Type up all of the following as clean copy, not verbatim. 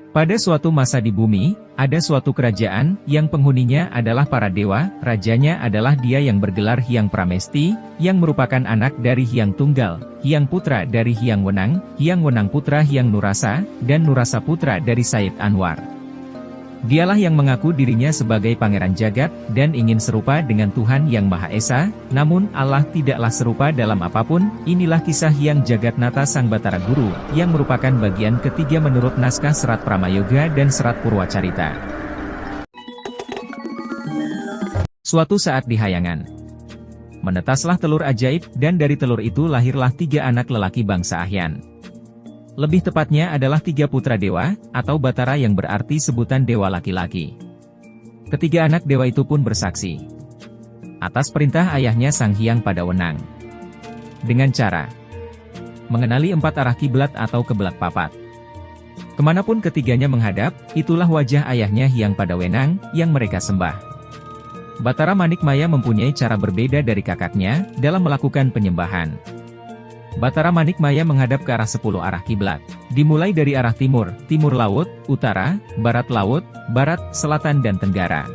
Pada suatu masa di bumi, ada suatu kerajaan, yang penghuninya adalah para dewa, rajanya adalah dia yang bergelar Hyang Pramesti, yang merupakan anak dari Hyang Tunggal, Hyang putra dari Hyang Wenang putra Hyang Nurasa, dan Nurasa putra dari Said Anwar. Dialah yang mengaku dirinya sebagai pangeran jagat, dan ingin serupa dengan Tuhan Yang Maha Esa, namun Allah tidaklah serupa dalam apapun. Inilah kisah Hyang Jagatnata Sang Batara Guru, yang merupakan bagian ketiga menurut naskah Serat Pramayoga dan Serat Purwacarita. Suatu saat di Hayangan, menetaslah telur ajaib, dan dari telur itu lahirlah 3 anak lelaki bangsa Ahyan. Lebih tepatnya adalah 3 putra dewa, atau Batara yang berarti sebutan dewa laki-laki. Ketiga anak dewa itu pun bersaksi atas perintah ayahnya Sang Hyang Padawenang, dengan cara mengenali 4 arah kiblat atau keblak papat. Kemanapun ketiganya menghadap, itulah wajah ayahnya Hyang Padawenang, yang mereka sembah. Batara Manikmaya mempunyai cara berbeda dari kakaknya, dalam melakukan penyembahan. Batara Manikmaya menghadap ke arah 10 arah kiblat, dimulai dari arah timur, timur laut, utara, barat laut, barat, selatan dan tenggara.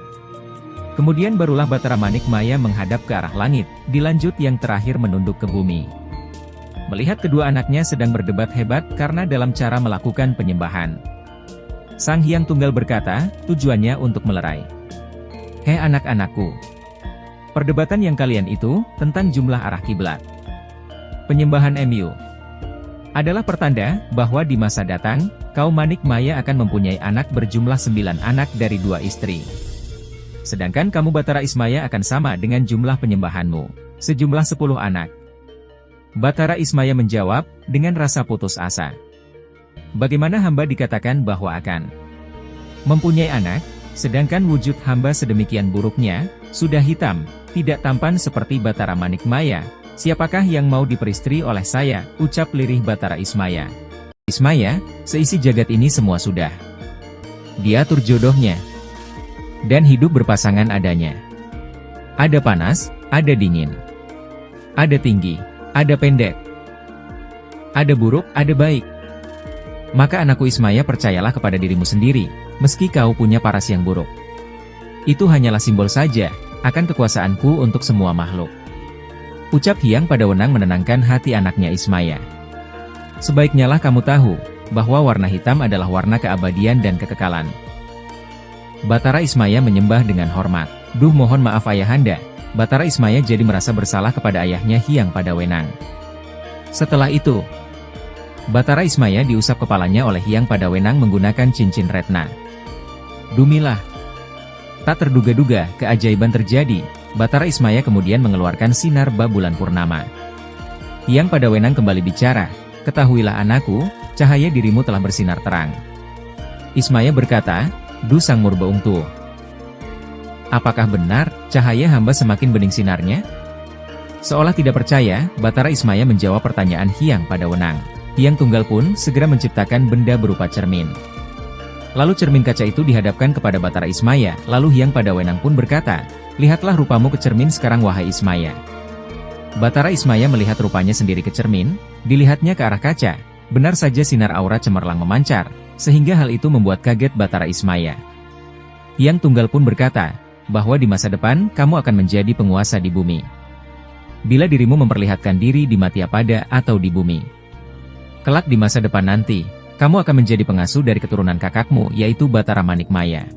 Kemudian barulah Batara Manikmaya menghadap ke arah langit, dilanjut yang terakhir menunduk ke bumi. Melihat kedua anaknya sedang berdebat hebat karena dalam cara melakukan penyembahan, Sang Hyang Tunggal berkata, tujuannya untuk melerai. Hei anak-anakku, perdebatan yang kalian itu, tentang jumlah arah kiblat. Penyembahan MU adalah pertanda bahwa di masa datang, kaum Manikmaya akan mempunyai anak berjumlah 9 anak dari 2 istri. Sedangkan kamu Batara Ismaya akan sama dengan jumlah penyembahanmu, sejumlah 10 anak. Batara Ismaya menjawab, dengan rasa putus asa. Bagaimana hamba dikatakan bahwa akan mempunyai anak, sedangkan wujud hamba sedemikian buruknya, sudah hitam, tidak tampan seperti Batara Manikmaya. Siapakah yang mau diperistri oleh saya, ucap lirih Batara Ismaya. Ismaya, seisi jagat ini semua sudah diatur jodohnya, dan hidup berpasangan adanya. Ada panas, ada dingin, ada tinggi, ada pendek, ada buruk, ada baik. Maka anakku Ismaya percayalah kepada dirimu sendiri, meski kau punya paras yang buruk. Itu hanyalah simbol saja, akan kekuasaanku untuk semua makhluk. Ucap Hyang Padawenang menenangkan hati anaknya Ismaya. Sebaiknya lah kamu tahu, bahwa warna hitam adalah warna keabadian dan kekekalan. Batara Ismaya menyembah dengan hormat. Duh mohon maaf ayahanda. Batara Ismaya jadi merasa bersalah kepada ayahnya Hyang Padawenang. Setelah itu, Batara Ismaya diusap kepalanya oleh Hyang Padawenang menggunakan cincin retna. Dumilah. Tak terduga-duga, keajaiban terjadi. Batara Ismaya kemudian mengeluarkan sinar bulan purnama. Hyang Padawenang kembali bicara, ketahuilah anakku, cahaya dirimu telah bersinar terang. Ismaya berkata, duh sang murba ungtu. Apakah benar, cahaya hamba semakin bening sinarnya? Seolah tidak percaya, Batara Ismaya menjawab pertanyaan Hyang Padawenang. Hyang Tunggal pun segera menciptakan benda berupa cermin. Lalu cermin kaca itu dihadapkan kepada Batara Ismaya, lalu Hyang Padawenang pun berkata, lihatlah rupamu ke cermin sekarang wahai Ismaya. Batara Ismaya melihat rupanya sendiri ke cermin, dilihatnya ke arah kaca, benar saja sinar aura cemerlang memancar, sehingga hal itu membuat kaget Batara Ismaya. Hyang Tunggal pun berkata, bahwa di masa depan kamu akan menjadi penguasa di bumi. Bila dirimu memperlihatkan diri di Matyapada atau di bumi, kelak di masa depan nanti, kamu akan menjadi pengasuh dari keturunan kakakmu yaitu Batara Manikmaya.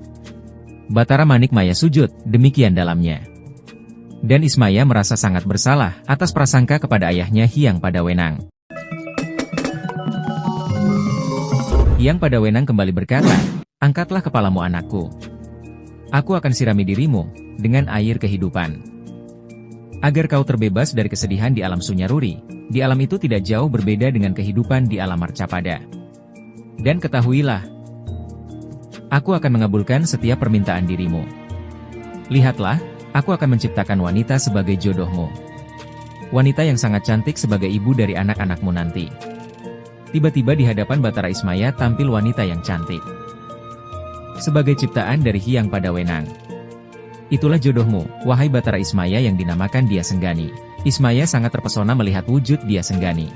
Batara Manikmaya sujud, demikian dalamnya. Dan Ismaya merasa sangat bersalah atas prasangka kepada ayahnya Hyang Padawenang. Hyang Padawenang kembali berkata, angkatlah kepalamu anakku. Aku akan sirami dirimu dengan air kehidupan, agar kau terbebas dari kesedihan di alam Sunyaruri. Di alam itu tidak jauh berbeda dengan kehidupan di alam Marcapada. Dan ketahuilah, aku akan mengabulkan setiap permintaan dirimu. Lihatlah, aku akan menciptakan wanita sebagai jodohmu. Wanita yang sangat cantik sebagai ibu dari anak-anakmu nanti. Tiba-tiba di hadapan Batara Ismaya tampil wanita yang cantik. Sebagai ciptaan dari Hyang Padawenang. Itulah jodohmu, wahai Batara Ismaya yang dinamakan Dia Senggani. Ismaya sangat terpesona melihat wujud Dia Senggani.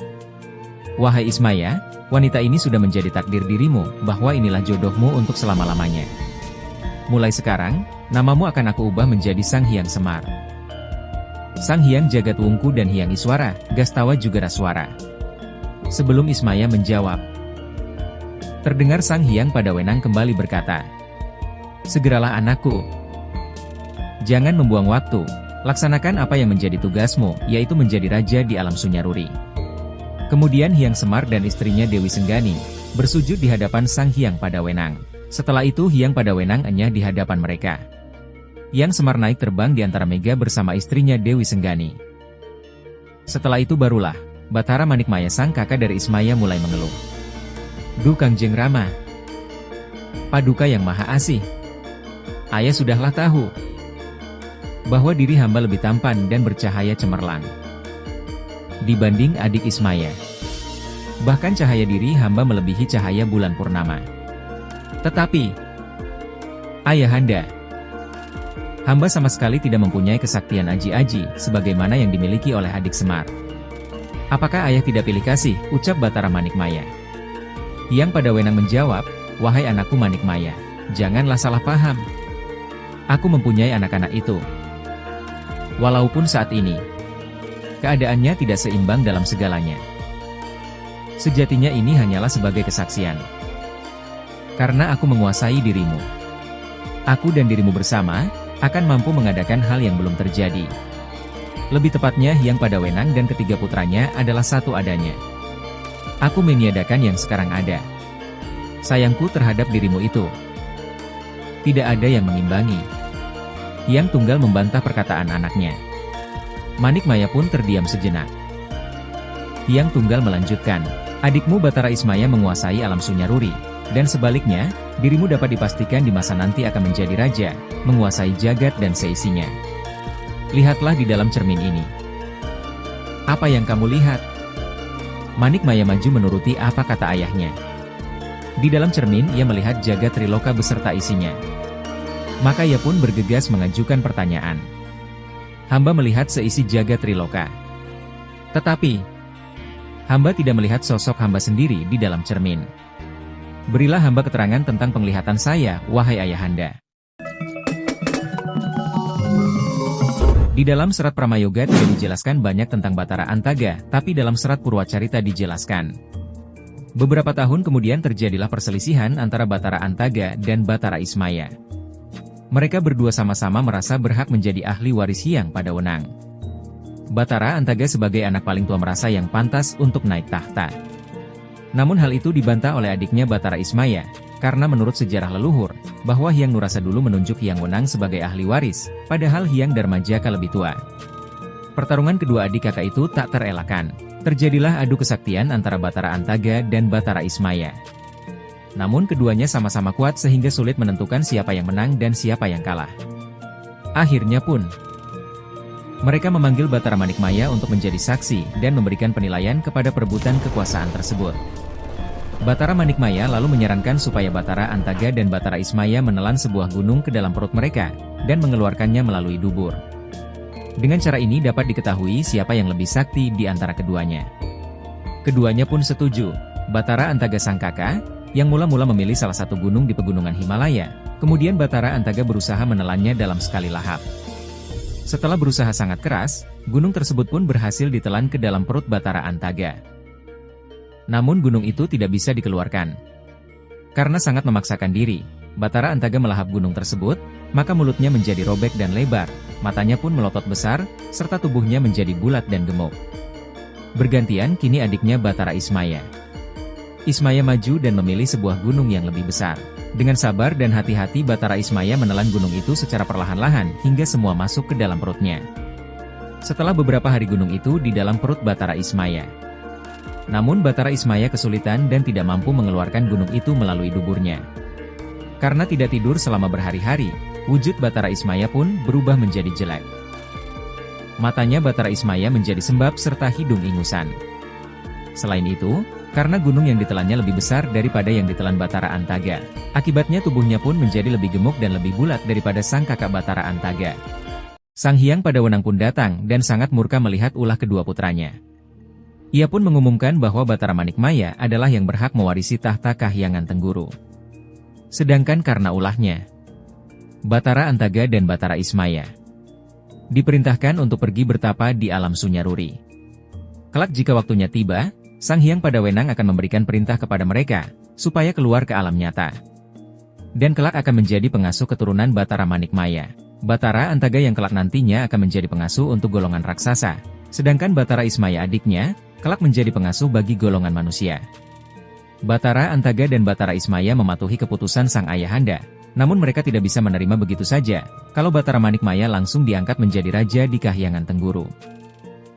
Wahai Ismaya, wanita ini sudah menjadi takdir dirimu, bahwa inilah jodohmu untuk selama-lamanya. Mulai sekarang, namamu akan aku ubah menjadi Sang Hyang Semar. Sang Hyang Jagat Wungku dan Hyang Iswara, Gastawa juga Raswara. Sebelum Ismaya menjawab, terdengar Sang Hyang Padawenang kembali berkata, segeralah anakku. Jangan membuang waktu, laksanakan apa yang menjadi tugasmu, yaitu menjadi raja di alam Sunyaruri. Kemudian Hyang Semar dan istrinya Dewi Senggani bersujud di hadapan Sang Hyang Padawenang. Setelah itu Hyang Padawenang enyah di hadapan mereka. Hyang Semar naik terbang di antara mega bersama istrinya Dewi Senggani. Setelah itu barulah Batara Manikmaya sang kakak dari Ismaya mulai mengeluh. Duh Kangjeng Rama, Paduka yang Maha Asih, ayah sudahlah tahu bahwa diri hamba lebih tampan dan bercahaya cemerlang dibanding adik Ismaya. Bahkan cahaya diri hamba melebihi cahaya bulan purnama. Tetapi, Ayahanda, hamba sama sekali tidak mempunyai kesaktian aji-aji, sebagaimana yang dimiliki oleh adik Semar. Apakah ayah tidak pilih kasih, ucap Batara Manikmaya. Hyang Padawenang menjawab, wahai anakku Manikmaya, janganlah salah paham. Aku mempunyai anak-anak itu. Walaupun saat ini, keadaannya tidak seimbang dalam segalanya. Sejatinya ini hanyalah sebagai kesaksian. Karena aku menguasai dirimu. Aku dan dirimu bersama, akan mampu mengadakan hal yang belum terjadi. Lebih tepatnya Hyang Padawenang dan ketiga putranya adalah satu adanya. Aku meniadakan yang sekarang ada. Sayangku terhadap dirimu itu tidak ada yang mengimbangi. Hyang Tunggal membantah perkataan anaknya. Manikmaya pun terdiam sejenak. Hyang Tunggal melanjutkan, adikmu Batara Ismaya menguasai alam Sunyaruri, dan sebaliknya, dirimu dapat dipastikan di masa nanti akan menjadi raja, menguasai jagat dan seisinya. Lihatlah di dalam cermin ini. Apa yang kamu lihat? Manikmaya maju menuruti apa kata ayahnya. Di dalam cermin ia melihat jagat Triloka beserta isinya. Maka ia pun bergegas mengajukan pertanyaan. Hamba melihat seisi jagat Triloka. Tetapi, hamba tidak melihat sosok hamba sendiri di dalam cermin. Berilah hamba keterangan tentang penglihatan saya, wahai ayahanda. Di dalam serat Pramayoga tidak dijelaskan banyak tentang Batara Antaga, tapi dalam serat Purwacarita dijelaskan. Beberapa tahun kemudian terjadilah perselisihan antara Batara Antaga dan Batara Ismaya. Mereka berdua sama-sama merasa berhak menjadi ahli waris Hyang Padawenang. Batara Antaga sebagai anak paling tua merasa yang pantas untuk naik tahta. Namun hal itu dibantah oleh adiknya Batara Ismaya, karena menurut sejarah leluhur, bahwa Hyang Nurasa dulu menunjuk Hyang Wenang sebagai ahli waris, padahal Hyang Darmajaka lebih tua. Pertarungan kedua adik kakak itu tak terelakkan. Terjadilah adu kesaktian antara Batara Antaga dan Batara Ismaya. Namun keduanya sama-sama kuat sehingga sulit menentukan siapa yang menang dan siapa yang kalah. Akhirnya pun, mereka memanggil Batara Manikmaya untuk menjadi saksi dan memberikan penilaian kepada perebutan kekuasaan tersebut. Batara Manikmaya lalu menyarankan supaya Batara Antaga dan Batara Ismaya menelan sebuah gunung ke dalam perut mereka, dan mengeluarkannya melalui dubur. Dengan cara ini dapat diketahui siapa yang lebih sakti di antara keduanya. Keduanya pun setuju. Batara Antaga sang kakak, yang mula-mula memilih salah satu gunung di pegunungan Himalaya, kemudian Batara Antaga berusaha menelannya dalam sekali lahap. Setelah berusaha sangat keras, gunung tersebut pun berhasil ditelan ke dalam perut Batara Antaga. Namun gunung itu tidak bisa dikeluarkan. Karena sangat memaksakan diri, Batara Antaga melahap gunung tersebut, maka mulutnya menjadi robek dan lebar, matanya pun melotot besar, serta tubuhnya menjadi bulat dan gemuk. Bergantian kini adiknya Batara Ismaya. Ismaya maju dan memilih sebuah gunung yang lebih besar. Dengan sabar dan hati-hati Batara Ismaya menelan gunung itu secara perlahan-lahan hingga semua masuk ke dalam perutnya. Setelah beberapa hari gunung itu di dalam perut Batara Ismaya. Namun Batara Ismaya kesulitan dan tidak mampu mengeluarkan gunung itu melalui duburnya. Karena tidak tidur selama berhari-hari, wujud Batara Ismaya pun berubah menjadi jelek. Matanya Batara Ismaya menjadi sembab serta hidung ingusan. Selain itu, karena gunung yang ditelannya lebih besar daripada yang ditelan Batara Antaga, akibatnya tubuhnya pun menjadi lebih gemuk dan lebih bulat daripada sang kakak Batara Antaga. Sang Hyang Padawenang pun datang dan sangat murka melihat ulah kedua putranya. Ia pun mengumumkan bahwa Batara Manikmaya adalah yang berhak mewarisi tahta Kahyangan Tengguru. Sedangkan karena ulahnya, Batara Antaga dan Batara Ismaya diperintahkan untuk pergi bertapa di alam Sunyaruri. Kelak jika waktunya tiba, Sang Hyang Padawenang akan memberikan perintah kepada mereka, supaya keluar ke alam nyata. Dan kelak akan menjadi pengasuh keturunan Batara Manikmaya. Batara Antaga yang kelak nantinya akan menjadi pengasuh untuk golongan raksasa, sedangkan Batara Ismaya adiknya, kelak menjadi pengasuh bagi golongan manusia. Batara Antaga dan Batara Ismaya mematuhi keputusan sang ayahanda, namun mereka tidak bisa menerima begitu saja, kalau Batara Manikmaya langsung diangkat menjadi raja di Kahyangan Tengguru.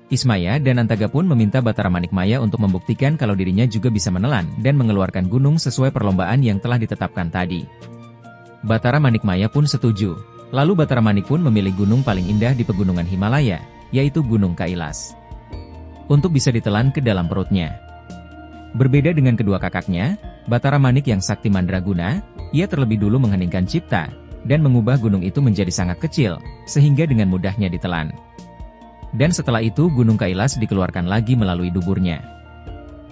Ismaya dan Antaga pun meminta Batara Manikmaya untuk membuktikan kalau dirinya juga bisa menelan dan mengeluarkan gunung sesuai perlombaan yang telah ditetapkan tadi. Batara Manikmaya pun setuju, lalu Batara Manik pun memilih gunung paling indah di pegunungan Himalaya, yaitu Gunung Kailas, untuk bisa ditelan ke dalam perutnya. Berbeda dengan kedua kakaknya, Batara Manik yang sakti mandraguna, ia terlebih dulu mengheningkan cipta, dan mengubah gunung itu menjadi sangat kecil, sehingga dengan mudahnya ditelan. Dan setelah itu Gunung Kailas dikeluarkan lagi melalui duburnya.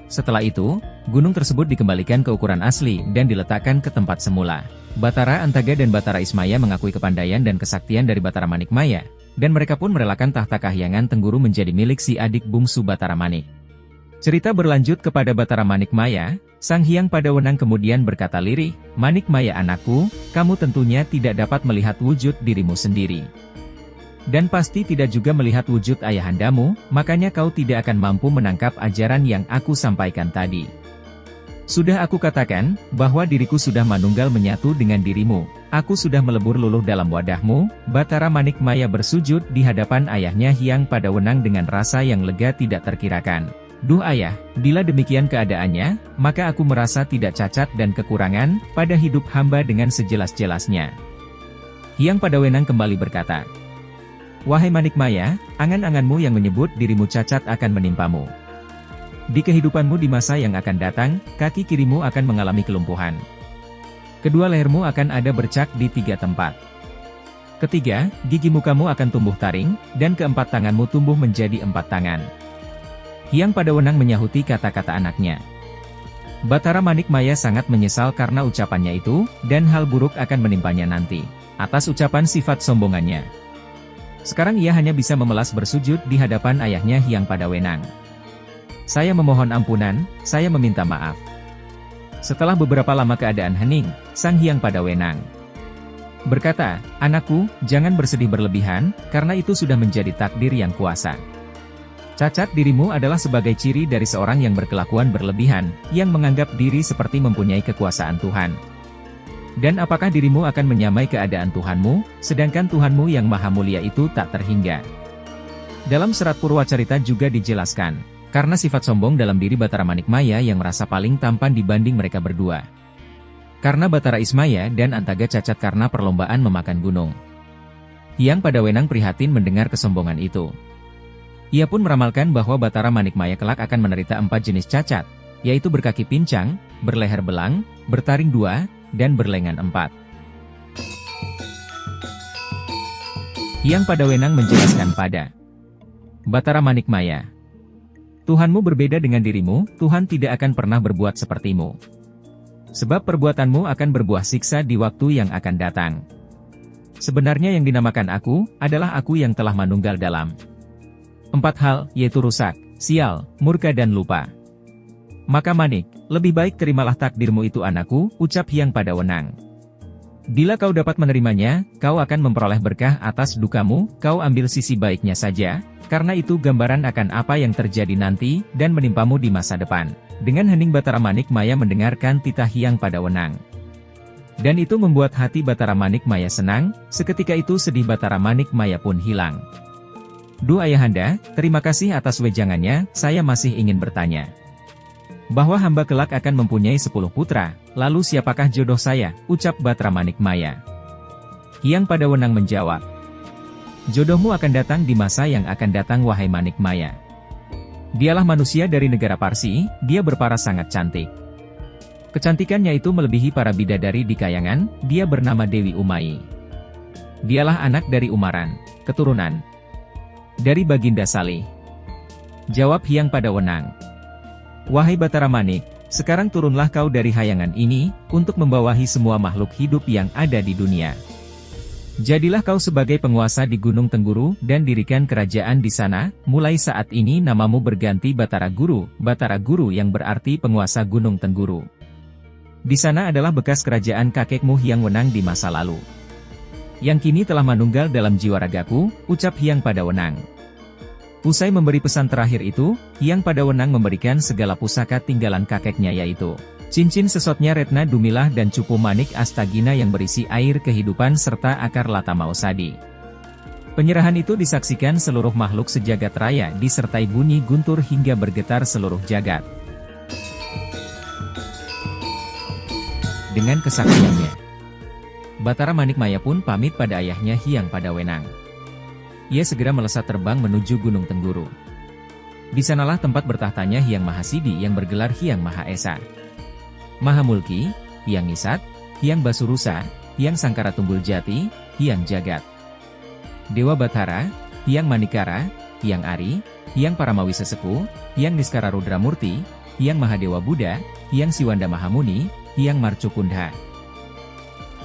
Setelah itu, gunung tersebut dikembalikan ke ukuran asli dan diletakkan ke tempat semula. Batara Antaga dan Batara Ismaya mengakui kepandaian dan kesaktian dari Batara Manikmaya, dan mereka pun merelakan tahta Kahyangan Tengguru menjadi milik si adik bungsu Batara Manik. Cerita berlanjut kepada Batara Manikmaya, Sang Hyang Padawenang kemudian berkata lirih, "Manikmaya anakku, kamu tentunya tidak dapat melihat wujud dirimu sendiri. Dan pasti tidak juga melihat wujud ayahandamu, makanya kau tidak akan mampu menangkap ajaran yang aku sampaikan tadi. Sudah aku katakan, bahwa diriku sudah manunggal menyatu dengan dirimu, aku sudah melebur luluh dalam wadahmu." Batara Manikmaya bersujud di hadapan ayahnya Hyang Padawenang dengan rasa yang lega tidak terkirakan. "Duh ayah, bila demikian keadaannya, maka aku merasa tidak cacat dan kekurangan, pada hidup hamba dengan sejelas-jelasnya." Hyang Padawenang kembali berkata, "Wahai Manikmaya, angan-anganmu yang menyebut dirimu cacat akan menimpamu. Di kehidupanmu di masa yang akan datang, kaki kirimu akan mengalami kelumpuhan. Kedua lehermu akan ada bercak di 3 tempat. Ketiga, gigi mukamu akan tumbuh taring, dan keempat tanganmu tumbuh menjadi 4 tangan." Hyang Padawenang menyahuti kata-kata anaknya. Batara Manikmaya sangat menyesal karena ucapannya itu, dan hal buruk akan menimpanya nanti, atas ucapan sifat sombongannya. Sekarang ia hanya bisa memelas bersujud di hadapan ayahnya Hyang Padawenang. "Saya memohon ampunan, saya meminta maaf." Setelah beberapa lama keadaan hening, Sang Hyang Padawenang berkata, "Anakku, jangan bersedih berlebihan, karena itu sudah menjadi takdir yang kuasa. Cacat dirimu adalah sebagai ciri dari seorang yang berkelakuan berlebihan, yang menganggap diri seperti mempunyai kekuasaan Tuhan. Dan apakah dirimu akan menyamai keadaan Tuhanmu, sedangkan Tuhanmu yang maha mulia itu tak terhingga?" Dalam serat Purwacarita juga dijelaskan, karena sifat sombong dalam diri Batara Manikmaya yang merasa paling tampan dibanding mereka berdua. Karena Batara Ismaya dan Antaga cacat karena perlombaan memakan gunung. Hyang Padawenang prihatin mendengar kesombongan itu. Ia pun meramalkan bahwa Batara Manikmaya kelak akan menderita 4 jenis cacat, yaitu berkaki pincang, berleher belang, bertaring 2, dan berlengan 4. Hyang Padawenang menjelaskan pada Batara Manikmaya, "Tuhanmu berbeda dengan dirimu, Tuhan tidak akan pernah berbuat sepertimu. Sebab perbuatanmu akan berbuah siksa di waktu yang akan datang. Sebenarnya yang dinamakan aku, adalah aku yang telah manunggal dalam 4 hal, yaitu rusak, sial, murka dan lupa. Maka Manik, lebih baik terimalah takdirmu itu anakku," ucap Hyang Padawenang. "Bila kau dapat menerimanya, kau akan memperoleh berkah atas dukamu, kau ambil sisi baiknya saja, karena itu gambaran akan apa yang terjadi nanti, dan menimpamu di masa depan." Dengan hening Batara Manikmaya mendengarkan titah Hyang Padawenang. Dan itu membuat hati Batara Manikmaya senang, seketika itu sedih Batara Manikmaya pun hilang. "Duh ayahanda, terima kasih atas wejangannya, saya masih ingin bertanya. Bahwa hamba kelak akan mempunyai 10 putra, lalu siapakah jodoh saya?" ucap Batara Manikmaya. Hyang Padawenang menjawab, "Jodohmu akan datang di masa yang akan datang wahai Manikmaya. Dialah manusia dari negara Parsi, dia berparas sangat cantik. Kecantikannya itu melebihi para bidadari di Kahyangan, dia bernama Dewi Umai. Dialah anak dari Umaran, keturunan dari Baginda Salih. Jawab Hyang Padawenang. Wahai Batara Manik, sekarang turunlah kau dari hayangan ini, untuk membawahi semua makhluk hidup yang ada di dunia. Jadilah kau sebagai penguasa di Gunung Tengguru dan dirikan kerajaan di sana. Mulai saat ini namamu berganti Batara Guru yang berarti penguasa Gunung Tengguru. Di sana adalah bekas kerajaan kakekmu Hyang Wenang di masa lalu, yang kini telah manunggal dalam jiwa ragaku, ucap Hyang Padawenang. Usai memberi pesan terakhir itu, Hyang Padawenang memberikan segala pusaka tinggalan kakeknya, yaitu cincin sesotnya Retna Dumilah dan cupu manik Astagina yang berisi air kehidupan serta akar lata mausadi. Penyerahan itu disaksikan seluruh makhluk sejagat raya disertai bunyi guntur hingga bergetar seluruh jagat. Dengan kesaktiannya, Batara Manikmaya pun pamit pada ayahnya Hyang Padawenang. Ia segera melesat terbang menuju Gunung Tengguru. Di sanalah tempat bertahtanya Hyang Mahasidi yang bergelar Hyang Maha Esa, Maha Mulki, Hyang Ngisat, Hyang Basurusa, Hyang Sangkara Tunggul Jati, Hyang Jagat, Dewa Batara, Hyang Manikara, Hyang Ari, Hyang Paramawi Sesepuh, Hyang Niskara Rudramurti, Hyang Mahadewa Buddha, Hyang Siwanda Mahamuni, Hyang Marcukundha,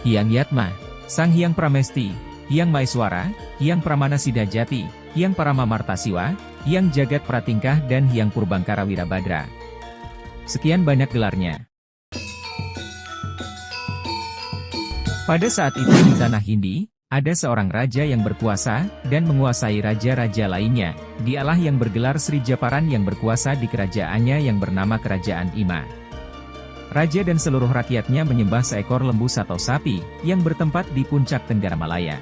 Hyang Yatma, Sang Hyang Pramesti, Hyang Maeswara, Hyang Pramana Sidajati, Hyang Parama Martasiwa, Hyang Jagat Pratingkah dan Hyang Purbangkara Wirabadra. Sekian banyak gelarnya. Pada saat itu di tanah Hindi, ada seorang raja yang berkuasa, dan menguasai raja-raja lainnya. Dialah yang bergelar Sri Japaran yang berkuasa di kerajaannya yang bernama Kerajaan Ima. Raja dan seluruh rakyatnya menyembah seekor lembu atau sapi, yang bertempat di puncak Tenggaramalaya.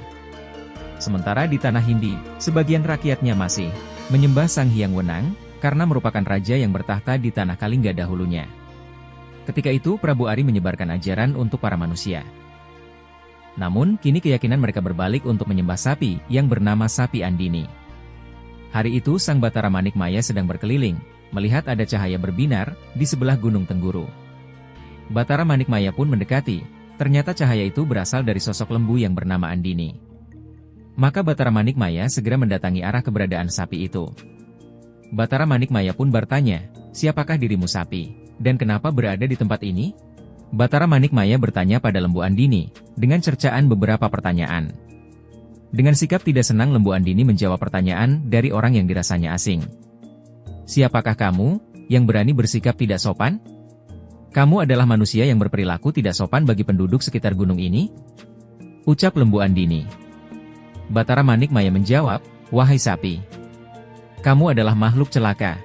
Sementara di tanah Hindi, sebagian rakyatnya masih menyembah Sang Hyang Wenang, karena merupakan raja yang bertahta di tanah Kalingga dahulunya. Ketika itu Prabu Ari menyebarkan ajaran untuk para manusia. Namun, kini keyakinan mereka berbalik untuk menyembah sapi, yang bernama sapi Andini. Hari itu Sang Batara Manikmaya sedang berkeliling, melihat ada cahaya berbinar, di sebelah Gunung Tengguru. Batara Manikmaya pun mendekati, ternyata cahaya itu berasal dari sosok lembu yang bernama Andini. Maka Batara Manikmaya segera mendatangi arah keberadaan sapi itu. Batara Manikmaya pun bertanya, siapakah dirimu sapi, dan kenapa berada di tempat ini? Batara Manikmaya bertanya pada lembu Andini, dengan cercaan beberapa pertanyaan. Dengan sikap tidak senang lembu Andini menjawab pertanyaan dari orang yang dirasanya asing. Siapakah kamu, yang berani bersikap tidak sopan? Kamu adalah manusia yang berperilaku tidak sopan bagi penduduk sekitar gunung ini? Ucap lembu Andini. Batara Manikmaya menjawab, wahai sapi, kamu adalah makhluk celaka,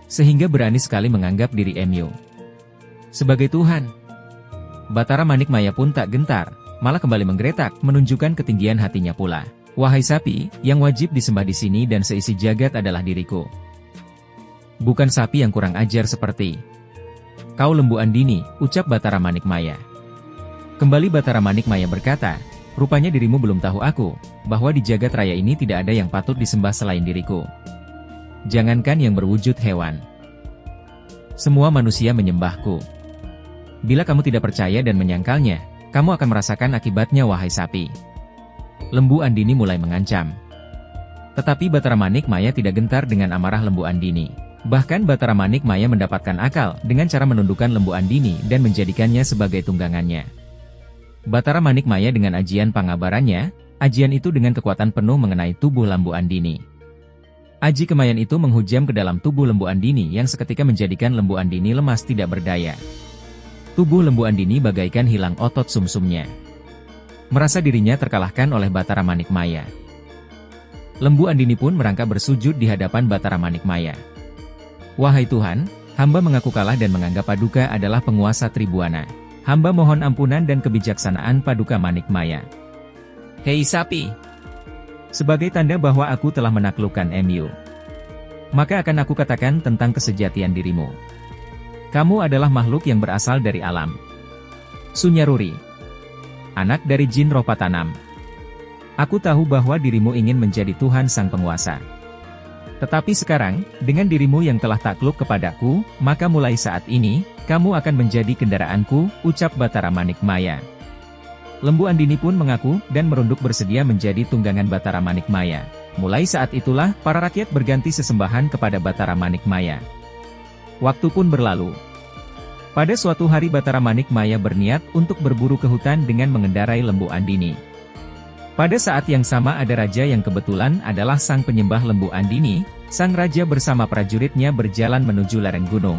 sehingga berani sekali menganggap diri MU sebagai Tuhan. Batara Manikmaya pun tak gentar, malah kembali menggeletak, menunjukkan ketinggian hatinya pula. Wahai sapi, yang wajib disembah di sini dan seisi jagat adalah diriku, bukan sapi yang kurang ajar seperti kau lembu Andini, ucap Batara Manikmaya. Kembali Batara Manikmaya berkata, rupanya dirimu belum tahu aku, bahwa di jagat raya ini tidak ada yang patut disembah selain diriku. Jangankan yang berwujud hewan, semua manusia menyembahku. Bila kamu tidak percaya dan menyangkalnya, kamu akan merasakan akibatnya wahai sapi. Lembu Andini mulai mengancam. Tetapi Batara Manikmaya tidak gentar dengan amarah lembu Andini. Bahkan Batara Manikmaya mendapatkan akal dengan cara menundukkan lembu Andini dan menjadikannya sebagai tunggangannya. Batara Manikmaya dengan ajian pangabarannya, ajian itu dengan kekuatan penuh mengenai tubuh lembu Andini. Aji kemayan itu menghujam ke dalam tubuh lembu Andini yang seketika menjadikan lembu Andini lemas tidak berdaya. Tubuh lembu Andini bagaikan hilang otot sumsumnya. Merasa dirinya terkalahkan oleh Batara Manikmaya, lembu Andini pun merangkak bersujud di hadapan Batara Manikmaya. Wahai Tuhan, hamba mengaku kalah dan menganggap Paduka adalah penguasa Tribuana. Hamba mohon ampunan dan kebijaksanaan Paduka Manikmaya. Hei sapi! Sebagai tanda bahwa aku telah menaklukkan MU, maka akan aku katakan tentang kesejatian dirimu. Kamu adalah makhluk yang berasal dari alam Sunyaruri, anak dari jin roh patanam. Aku tahu bahwa dirimu ingin menjadi Tuhan Sang Penguasa. Tetapi sekarang, dengan dirimu yang telah takluk kepadaku, maka mulai saat ini, kamu akan menjadi kendaraanku, ucap Batara Manikmaya. Lembu Andini pun mengaku dan merunduk bersedia menjadi tunggangan Batara Manikmaya. Mulai saat itulah, para rakyat berganti sesembahan kepada Batara Manikmaya. Waktu pun berlalu. Pada suatu hari Batara Manikmaya berniat untuk berburu ke hutan dengan mengendarai lembu Andini. Pada saat yang sama ada raja yang kebetulan adalah sang penyembah lembu Andini. Sang raja bersama prajuritnya berjalan menuju lereng gunung.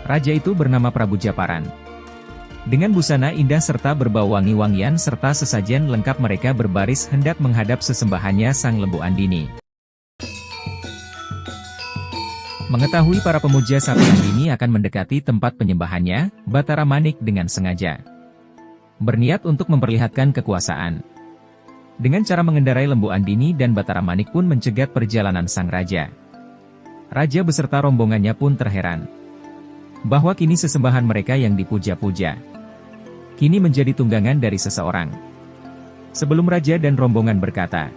Raja itu bernama Prabu Japaran. Dengan busana indah serta berbau wangi-wangian serta sesajen lengkap mereka berbaris hendak menghadap sesembahannya sang lembu Andini. Mengetahui para pemuja sapi Andini akan mendekati tempat penyembahannya, Batara Manik dengan sengaja berniat untuk memperlihatkan kekuasaan. Dengan cara mengendarai lembu Andini dan Batara Manik pun mencegat perjalanan sang raja. Raja beserta rombongannya pun terheran bahwa kini sesembahan mereka yang dipuja-puja kini menjadi tunggangan dari seseorang. Sebelum raja dan rombongan berkata,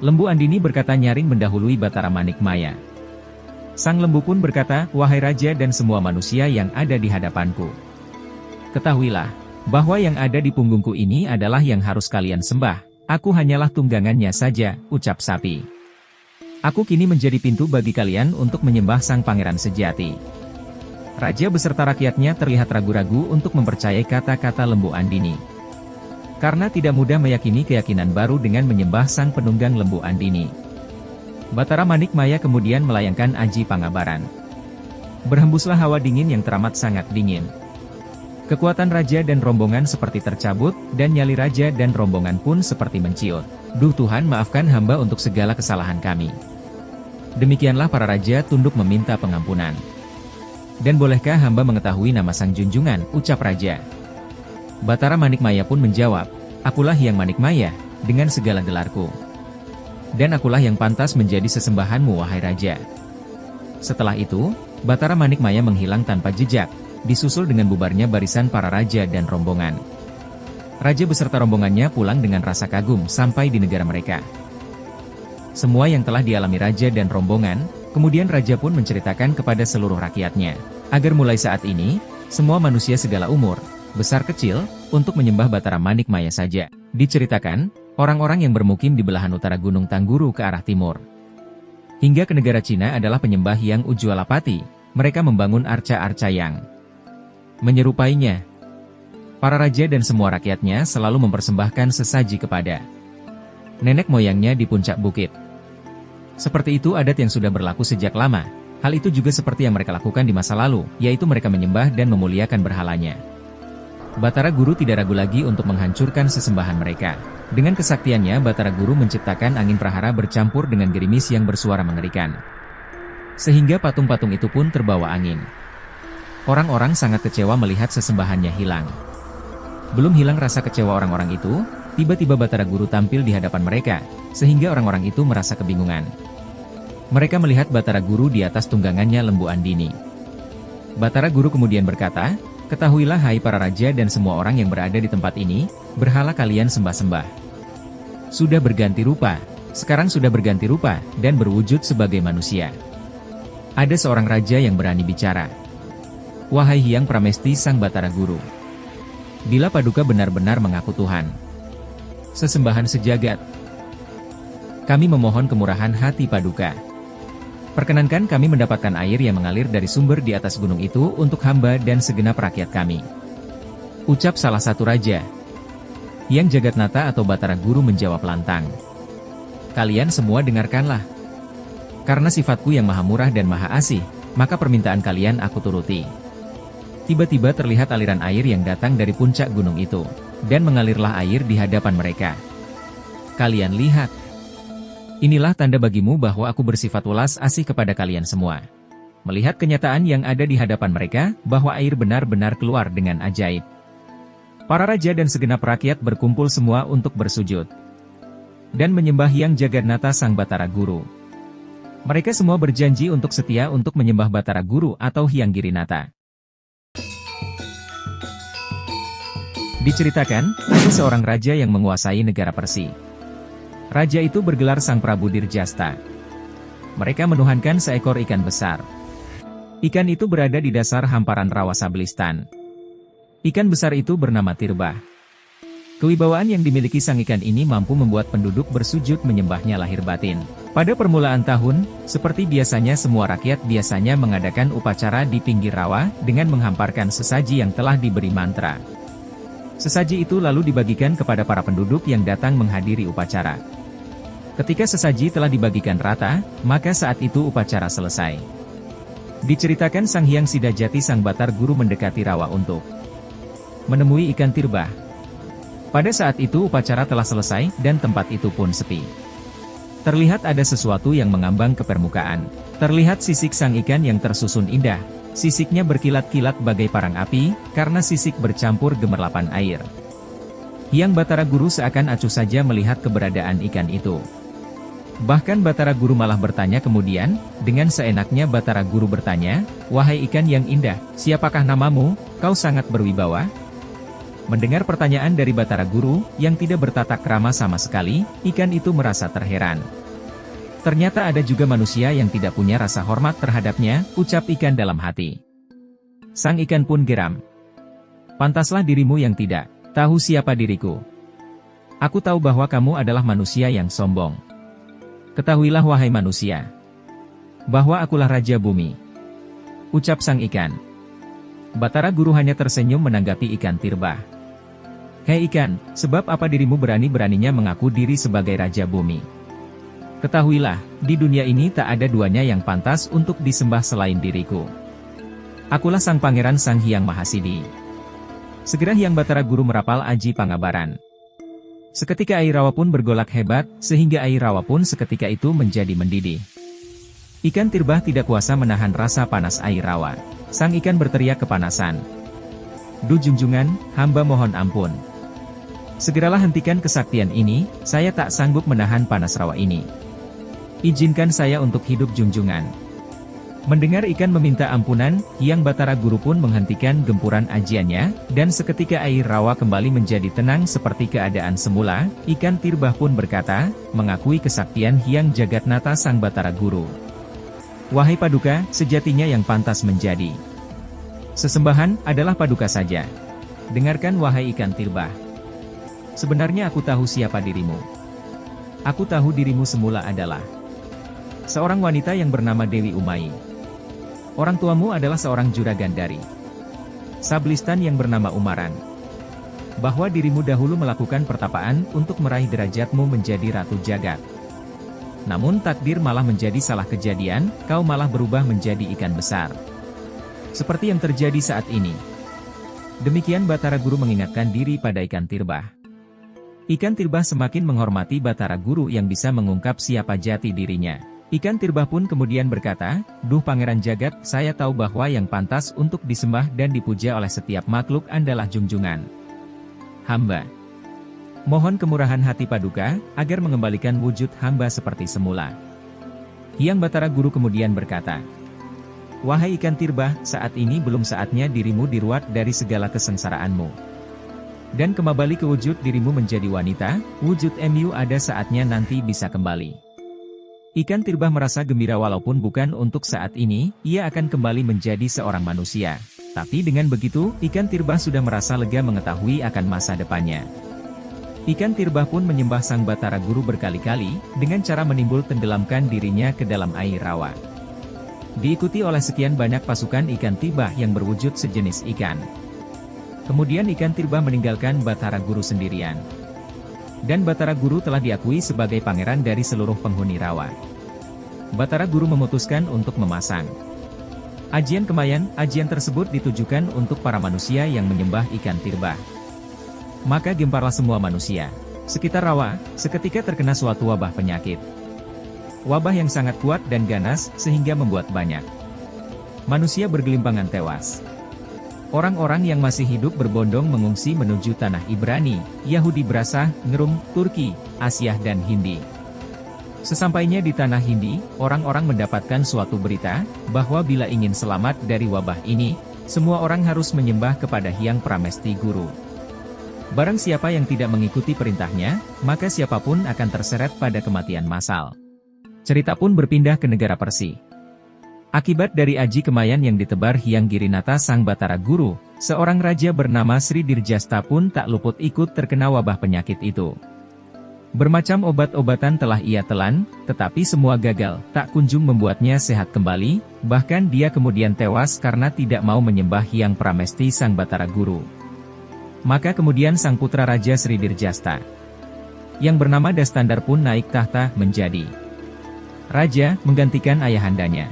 lembu Andini berkata nyaring mendahului Batara Manikmaya. Sang lembu pun berkata, wahai raja dan semua manusia yang ada di hadapanku, ketahuilah bahwa yang ada di punggungku ini adalah yang harus kalian sembah. Aku hanyalah tunggangannya saja, ucap sapi. Aku kini menjadi pintu bagi kalian untuk menyembah sang pangeran sejati. Raja beserta rakyatnya terlihat ragu-ragu untuk mempercayai kata-kata lembu Andini. Karena tidak mudah meyakini keyakinan baru dengan menyembah sang penunggang lembu Andini. Batara Manikmaya kemudian melayangkan aji pangabaran. Berhembuslah hawa dingin yang teramat sangat dingin. Kekuatan raja dan rombongan seperti tercabut, dan nyali raja dan rombongan pun seperti menciut. Duh Tuhan, maafkan hamba untuk segala kesalahan kami. Demikianlah para raja tunduk meminta pengampunan. Dan bolehkah hamba mengetahui nama sang junjungan, ucap raja. Batara Manikmaya pun menjawab, akulah Hyang Manikmaya, dengan segala gelarku. Dan akulah yang pantas menjadi sesembahanmu wahai raja. Setelah itu, Batara Manikmaya menghilang tanpa jejak, disusul dengan bubarnya barisan para raja dan rombongan. Raja beserta rombongannya pulang dengan rasa kagum sampai di negara mereka. Semua yang telah dialami raja dan rombongan, kemudian raja pun menceritakan kepada seluruh rakyatnya, agar mulai saat ini, semua manusia segala umur, besar kecil, untuk menyembah Batara Manikmaya saja. Diceritakan, orang-orang yang bermukim di belahan utara Gunung Tangguru ke arah timur, hingga ke negara Cina adalah penyembah Hyang Ujwalapati. Mereka membangun arca-arca yang menyerupainya. Para raja dan semua rakyatnya selalu mempersembahkan sesaji kepada nenek moyangnya di puncak bukit. Seperti itu adat yang sudah berlaku sejak lama. Hal itu juga seperti yang mereka lakukan di masa lalu, yaitu mereka menyembah dan memuliakan berhalanya. Batara Guru tidak ragu lagi untuk menghancurkan sesembahan mereka. Dengan kesaktiannya Batara Guru menciptakan angin prahara bercampur dengan gerimis yang bersuara mengerikan. Sehingga patung-patung itu pun terbawa angin. Orang-orang sangat kecewa melihat sesembahannya hilang. Belum hilang rasa kecewa orang-orang itu, tiba-tiba Batara Guru tampil di hadapan mereka, sehingga orang-orang itu merasa kebingungan. Mereka melihat Batara Guru di atas tunggangannya lembu Andini. Batara Guru kemudian berkata, ketahuilah hai para raja dan semua orang yang berada di tempat ini, berhala kalian sembah-sembah sudah berganti rupa, sekarang sudah berganti rupa, dan berwujud sebagai manusia. Ada seorang raja yang berani bicara. Wahai Hyang Pramesti sang Batara Guru, bila Paduka benar-benar mengaku Tuhan, sesembahan sejagat, kami memohon kemurahan hati Paduka. Perkenankan kami mendapatkan air yang mengalir dari sumber di atas gunung itu untuk hamba dan segenap rakyat kami. Ucap salah satu raja. Hyang Jagatnata atau Batara Guru menjawab lantang. Kalian semua dengarkanlah. Karena sifatku yang maha murah dan maha asih, maka permintaan kalian aku turuti. Tiba-tiba terlihat aliran air yang datang dari puncak gunung itu, dan mengalirlah air di hadapan mereka. Kalian lihat. Inilah tanda bagimu bahwa aku bersifat welas asih kepada kalian semua. Melihat kenyataan yang ada di hadapan mereka, bahwa air benar-benar keluar dengan ajaib. Para raja dan segenap rakyat berkumpul semua untuk bersujud dan menyembah Hyang Jagatnata sang Batara Guru. Mereka semua berjanji untuk setia untuk menyembah Batara Guru atau Hyang Girinata. Diceritakan, ada seorang raja yang menguasai negara Persia. Raja itu bergelar Sang Prabu Dirjasta. Mereka menuhankan seekor ikan besar. Ikan itu berada di dasar hamparan rawa Sablistan. Ikan besar itu bernama Tirbah. Kewibawaan yang dimiliki sang ikan ini mampu membuat penduduk bersujud menyembahnya lahir batin. Pada permulaan tahun, seperti biasanya semua rakyat biasanya mengadakan upacara di pinggir rawa dengan menghamparkan sesaji yang telah diberi mantra. Sesaji itu lalu dibagikan kepada para penduduk yang datang menghadiri upacara. Ketika sesaji telah dibagikan rata, maka saat itu upacara selesai. Diceritakan Sang Hyang Sidajati Sang Batar Guru mendekati rawa untuk menemui ikan tirbah. Pada saat itu upacara telah selesai, dan tempat itu pun sepi. Terlihat ada sesuatu yang mengambang ke permukaan. Terlihat sisik sang ikan yang tersusun indah. Sisiknya berkilat-kilat bagai parang api, karena sisik bercampur gemerlapan air. Hyang Batara Guru seakan acuh saja melihat keberadaan ikan itu. Bahkan Batara Guru malah bertanya kemudian, dengan seenaknya Batara Guru bertanya, "Wahai ikan yang indah, siapakah namamu? Kau sangat berwibawa." Mendengar pertanyaan dari Batara Guru, yang tidak bertatak krama sama sekali, ikan itu merasa terheran. Ternyata ada juga manusia yang tidak punya rasa hormat terhadapnya, ucap ikan dalam hati. Sang ikan pun geram. "Pantaslah dirimu yang tidak tahu siapa diriku. Aku tahu bahwa kamu adalah manusia yang sombong. Ketahuilah wahai manusia, bahwa akulah Raja Bumi," ucap sang ikan. Batara Guru hanya tersenyum menanggapi ikan tirbah. "Hei ikan, sebab apa dirimu berani-beraninya mengaku diri sebagai Raja Bumi? Ketahuilah, di dunia ini tak ada duanya yang pantas untuk disembah selain diriku. Akulah Sang Pangeran Sang Hyang Mahasidi." Segera Hyang Batara Guru merapal aji pangabaran. Seketika air rawa pun bergolak hebat, sehingga air rawa pun seketika itu menjadi mendidih. Ikan tirbah tidak kuasa menahan rasa panas air rawa. Sang ikan berteriak kepanasan. "Du junjungan, hamba mohon ampun. Segeralah hentikan kesaktian ini, saya tak sanggup menahan panas rawa ini. Izinkan saya untuk hidup junjungan." Mendengar ikan meminta ampunan, Hyang Batara Guru pun menghentikan gempuran ajiannya, dan seketika air rawa kembali menjadi tenang seperti keadaan semula. Ikan tirbah pun berkata, mengakui kesaktian Hyang Jagatnata Sang Batara Guru. "Wahai Paduka, sejatinya yang pantas menjadi sesembahan adalah Paduka saja. Dengarkan wahai ikan tirbah. Sebenarnya aku tahu siapa dirimu. Aku tahu dirimu semula adalah seorang wanita yang bernama Dewi Umay. Orang tuamu adalah seorang juragandari Sablistan yang bernama Umaran. Bahwa dirimu dahulu melakukan pertapaan untuk meraih derajatmu menjadi Ratu Jagat. Namun takdir malah menjadi salah kejadian, kau malah berubah menjadi ikan besar. Seperti yang terjadi saat ini." Demikian Batara Guru mengingatkan diri pada ikan tirbah. Ikan tirbah semakin menghormati Batara Guru yang bisa mengungkap siapa jati dirinya. Ikan tirbah pun kemudian berkata, "Duh Pangeran Jagat, saya tahu bahwa yang pantas untuk disembah dan dipuja oleh setiap makhluk adalah junjungan hamba. Mohon kemurahan hati Paduka, agar mengembalikan wujud hamba seperti semula." Hyang Batara Guru kemudian berkata, "Wahai ikan tirbah, saat ini belum saatnya dirimu diruat dari segala kesengsaraanmu. Dan kembali ke wujud dirimu menjadi wanita, wujud MU ada saatnya nanti bisa kembali." Ikan tirbah merasa gembira walaupun bukan untuk saat ini, ia akan kembali menjadi seorang manusia. Tapi dengan begitu, ikan tirbah sudah merasa lega mengetahui akan masa depannya. Ikan tirbah pun menyembah Sang Batara Guru berkali-kali, dengan cara menimbul tenggelamkan dirinya ke dalam air rawa. Diikuti oleh sekian banyak pasukan ikan tirbah yang berwujud sejenis ikan. Kemudian ikan tirbah meninggalkan Batara Guru sendirian. Dan Batara Guru telah diakui sebagai pangeran dari seluruh penghuni rawa. Batara Guru memutuskan untuk memasang ajian kemayan. Ajian tersebut ditujukan untuk para manusia yang menyembah ikan tirbah. Maka gemparlah semua manusia sekitar rawa, seketika terkena suatu wabah penyakit. Wabah yang sangat kuat dan ganas, sehingga membuat banyak manusia bergelimpangan tewas. Orang-orang yang masih hidup berbondong mengungsi menuju tanah Ibrani, Yahudi Brasah, Ngerum, Turki, Asia dan Hindi. Sesampainya di tanah Hindi, orang-orang mendapatkan suatu berita, bahwa bila ingin selamat dari wabah ini, semua orang harus menyembah kepada Hyang Pramesti Guru. Barang siapa yang tidak mengikuti perintahnya, maka siapapun akan terseret pada kematian massal. Cerita pun berpindah ke negara Persia. Akibat dari aji kemayan yang ditebar Hyang Girinata sang Batara Guru, seorang raja bernama Sri Dirjasta pun tak luput ikut terkena wabah penyakit itu. Bermacam obat-obatan telah ia telan, tetapi semua gagal, tak kunjung membuatnya sehat kembali, bahkan dia kemudian tewas karena tidak mau menyembah Hyang Pramesti sang Batara Guru. Maka kemudian sang putra Raja Sri Dirjasta, yang bernama Dastandar pun naik tahta menjadi raja, menggantikan ayahandanya,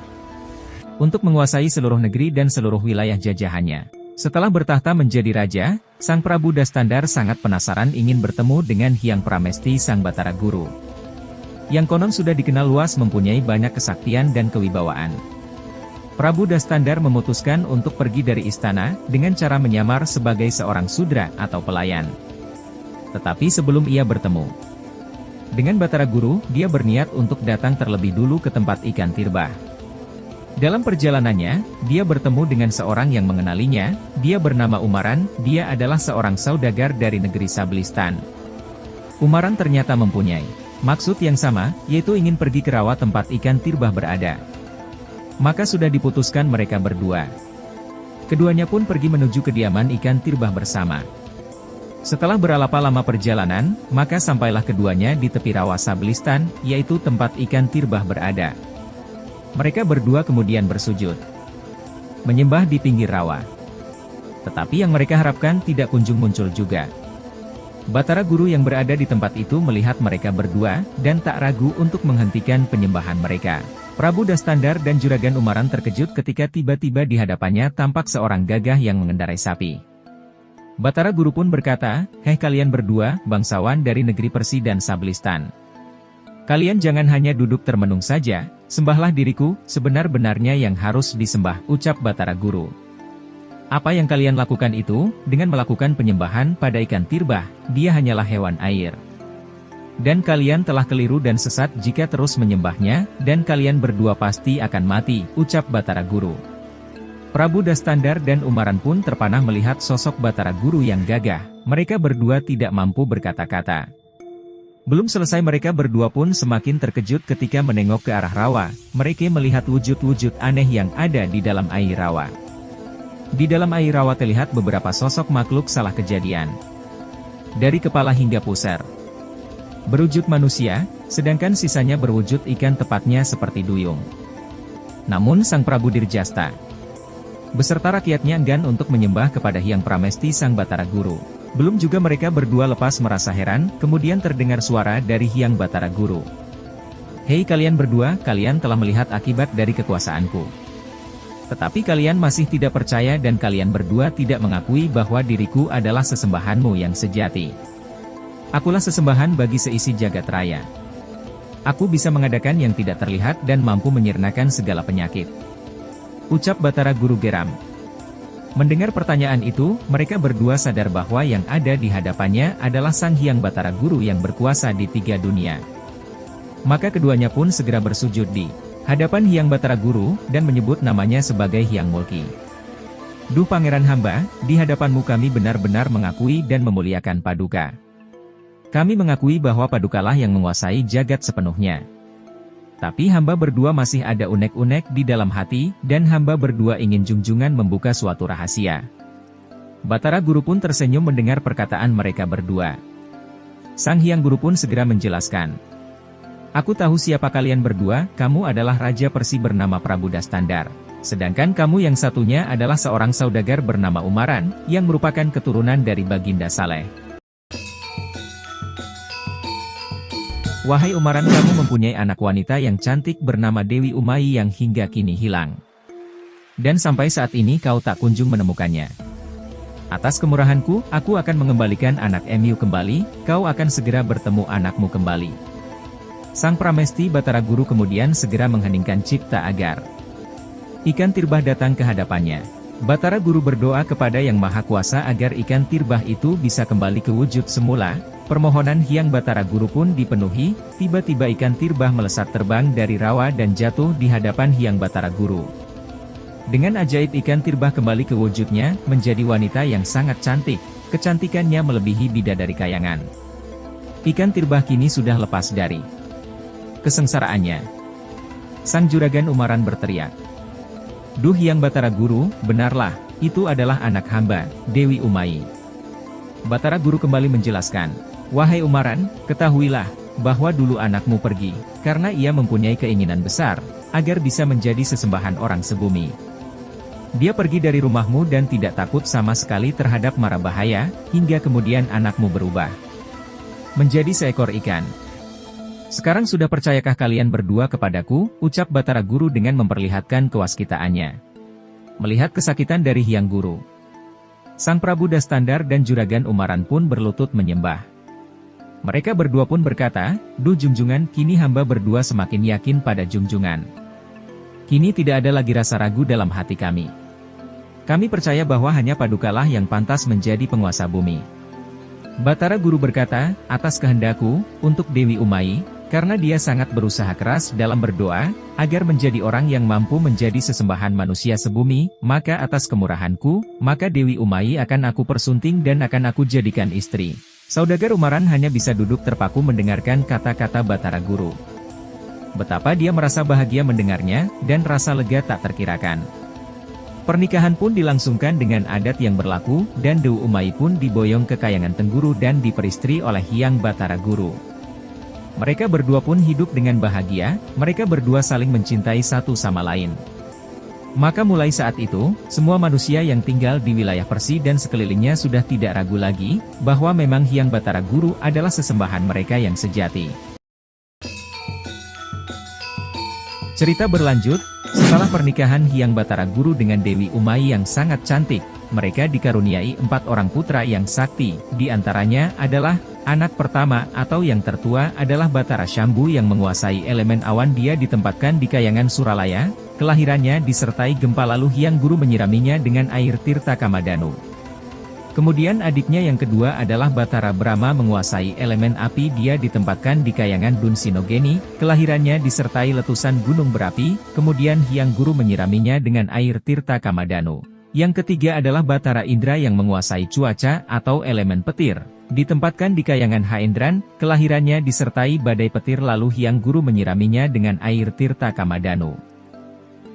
untuk menguasai seluruh negeri dan seluruh wilayah jajahannya. Setelah bertahta menjadi raja, sang Prabu Dastandar sangat penasaran ingin bertemu dengan Hyang Pramesti sang Batara Guru, yang konon sudah dikenal luas mempunyai banyak kesaktian dan kewibawaan. Prabu Dastandar memutuskan untuk pergi dari istana, dengan cara menyamar sebagai seorang sudra atau pelayan. Tetapi sebelum ia bertemu dengan Batara Guru, dia berniat untuk datang terlebih dulu ke tempat ikan tirbah. Dalam perjalanannya, dia bertemu dengan seorang yang mengenalinya, dia bernama Umaran, dia adalah seorang saudagar dari negeri Sablistan. Umaran ternyata mempunyai maksud yang sama, yaitu ingin pergi ke rawa tempat ikan tirbah berada. Maka sudah diputuskan mereka berdua. Keduanya pun pergi menuju kediaman ikan tirbah bersama. Setelah berapa lama perjalanan, maka sampailah keduanya di tepi rawa Sablistan, yaitu tempat ikan tirbah berada. Mereka berdua kemudian bersujud, menyembah di pinggir rawa. Tetapi yang mereka harapkan tidak kunjung muncul juga. Batara Guru yang berada di tempat itu melihat mereka berdua, dan tak ragu untuk menghentikan penyembahan mereka. Prabu Dastandar dan Juragan Umaran terkejut ketika tiba-tiba di hadapannya tampak seorang gagah yang mengendarai sapi. Batara Guru pun berkata, "Hei kalian berdua, bangsawan dari negeri Persi dan Sablistan. Kalian jangan hanya duduk termenung saja, sembahlah diriku, sebenar-benarnya yang harus disembah," ucap Batara Guru. "Apa yang kalian lakukan itu, dengan melakukan penyembahan pada ikan tirbah, dia hanyalah hewan air. Dan kalian telah keliru dan sesat jika terus menyembahnya, dan kalian berdua pasti akan mati," ucap Batara Guru. Prabu Dastandar dan Umaran pun terpanah melihat sosok Batara Guru yang gagah, mereka berdua tidak mampu berkata-kata. Belum selesai mereka berdua pun semakin terkejut ketika menengok ke arah rawa, mereka melihat wujud-wujud aneh yang ada di dalam air rawa. Di dalam air rawa terlihat beberapa sosok makhluk salah kejadian. Dari kepala hingga pusar, berwujud manusia, sedangkan sisanya berwujud ikan tepatnya seperti duyung. Namun sang Prabu Dirjasta beserta rakyatnya enggan untuk menyembah kepada Hyang Pramesti sang Batara Guru. Belum juga mereka berdua lepas merasa heran, kemudian terdengar suara dari Hyang Batara Guru. "Hei kalian berdua, kalian telah melihat akibat dari kekuasaanku. Tetapi kalian masih tidak percaya dan kalian berdua tidak mengakui bahwa diriku adalah sesembahanmu yang sejati. Akulah sesembahan bagi seisi jagat raya. Aku bisa mengadakan yang tidak terlihat dan mampu menyirnakan segala penyakit," ucap Batara Guru geram. Mendengar pertanyaan itu, mereka berdua sadar bahwa yang ada di hadapannya adalah Sang Hyang Batara Guru yang berkuasa di 3 dunia. Maka keduanya pun segera bersujud di hadapan Hyang Batara Guru, dan menyebut namanya sebagai Hyang Mulki. "Duh Pangeran hamba, di hadapanmu kami benar-benar mengakui dan memuliakan Paduka. Kami mengakui bahwa Padukalah yang menguasai jagat sepenuhnya. Tapi hamba berdua masih ada unek-unek di dalam hati, dan hamba berdua ingin junjungan membuka suatu rahasia." Batara Guru pun tersenyum mendengar perkataan mereka berdua. Sang Hyang Guru pun segera menjelaskan, "Aku tahu siapa kalian berdua, kamu adalah Raja Persi bernama Prabu Dastandar. Sedangkan kamu yang satunya adalah seorang saudagar bernama Umaran, yang merupakan keturunan dari Baginda Saleh. Wahai Umaran, kamu mempunyai anak wanita yang cantik bernama Dewi Umayi yang hingga kini hilang. Dan sampai saat ini kau tak kunjung menemukannya. Atas kemurahanku, aku akan mengembalikan anak Emu kembali, kau akan segera bertemu anakmu kembali." Sang Pramesti Batara Guru kemudian segera mengheningkan cipta agar ikan tirbah datang ke hadapannya. Batara Guru berdoa kepada Yang Maha Kuasa agar ikan tirbah itu bisa kembali ke wujud semula. Permohonan Hyang Batara Guru pun dipenuhi, tiba-tiba ikan tirbah melesat terbang dari rawa dan jatuh di hadapan Hyang Batara Guru. Dengan ajaib ikan tirbah kembali ke wujudnya, menjadi wanita yang sangat cantik, kecantikannya melebihi bidadari kayangan. Ikan tirbah kini sudah lepas dari kesengsaraannya. Sang Juragan Umaran berteriak, Duh Hyang Batara Guru, benarlah, itu adalah anak hamba, Dewi Umayi. Batara Guru kembali menjelaskan, wahai Umaran, ketahuilah, bahwa dulu anakmu pergi, karena ia mempunyai keinginan besar, agar bisa menjadi sesembahan orang sebumi. Dia pergi dari rumahmu dan tidak takut sama sekali terhadap mara bahaya, hingga kemudian anakmu berubah menjadi seekor ikan. Sekarang sudah percayakah kalian berdua kepadaku, ucap Batara Guru dengan memperlihatkan kewaskitaannya. Melihat kesakitan dari Hyang Guru, Sang Prabu Dastandar dan Juragan Umaran pun berlutut menyembah. Mereka berdua pun berkata, duh Junjungan, kini hamba berdua semakin yakin pada Junjungan. Kini tidak ada lagi rasa ragu dalam hati kami. Kami percaya bahwa hanya Padukalah yang pantas menjadi penguasa bumi. Batara Guru berkata, atas kehendakku, untuk Dewi Umayi, karena dia sangat berusaha keras dalam berdoa, agar menjadi orang yang mampu menjadi sesembahan manusia sebumi, maka atas kemurahanku, maka Dewi Umayi akan aku persunting dan akan aku jadikan istri. Saudagar Umaran hanya bisa duduk terpaku mendengarkan kata-kata Batara Guru. Betapa dia merasa bahagia mendengarnya, dan rasa lega tak terkirakan. Pernikahan pun dilangsungkan dengan adat yang berlaku, dan Dewi Umayi pun diboyong ke Kayangan Tengguru dan diperistri oleh Hyang Batara Guru. Mereka berdua pun hidup dengan bahagia, mereka berdua saling mencintai satu sama lain. Maka mulai saat itu, semua manusia yang tinggal di wilayah Persi dan sekelilingnya sudah tidak ragu lagi, bahwa memang Hyang Batara Guru adalah sesembahan mereka yang sejati. Cerita berlanjut, setelah pernikahan Hyang Batara Guru dengan Dewi Umayi yang sangat cantik, mereka dikaruniai 4 orang putra yang sakti, di antaranya adalah anak pertama atau yang tertua adalah Batara Syambu yang menguasai elemen awan. Dia ditempatkan di Kayangan Suralaya, kelahirannya disertai gempa lalu Hyang Guru menyiraminya dengan air Tirta Kamadanu. Kemudian adiknya yang kedua adalah Batara Brahma menguasai elemen api. Dia ditempatkan di Kayangan Dunsinogeni, kelahirannya disertai letusan gunung berapi, kemudian Hyang Guru menyiraminya dengan air Tirta Kamadanu. Yang ketiga adalah Batara Indra yang menguasai cuaca atau elemen petir. Ditempatkan di Kayangan Haendran, kelahirannya disertai badai petir lalu Hyang Guru menyiraminya dengan air Tirta Kamadanu.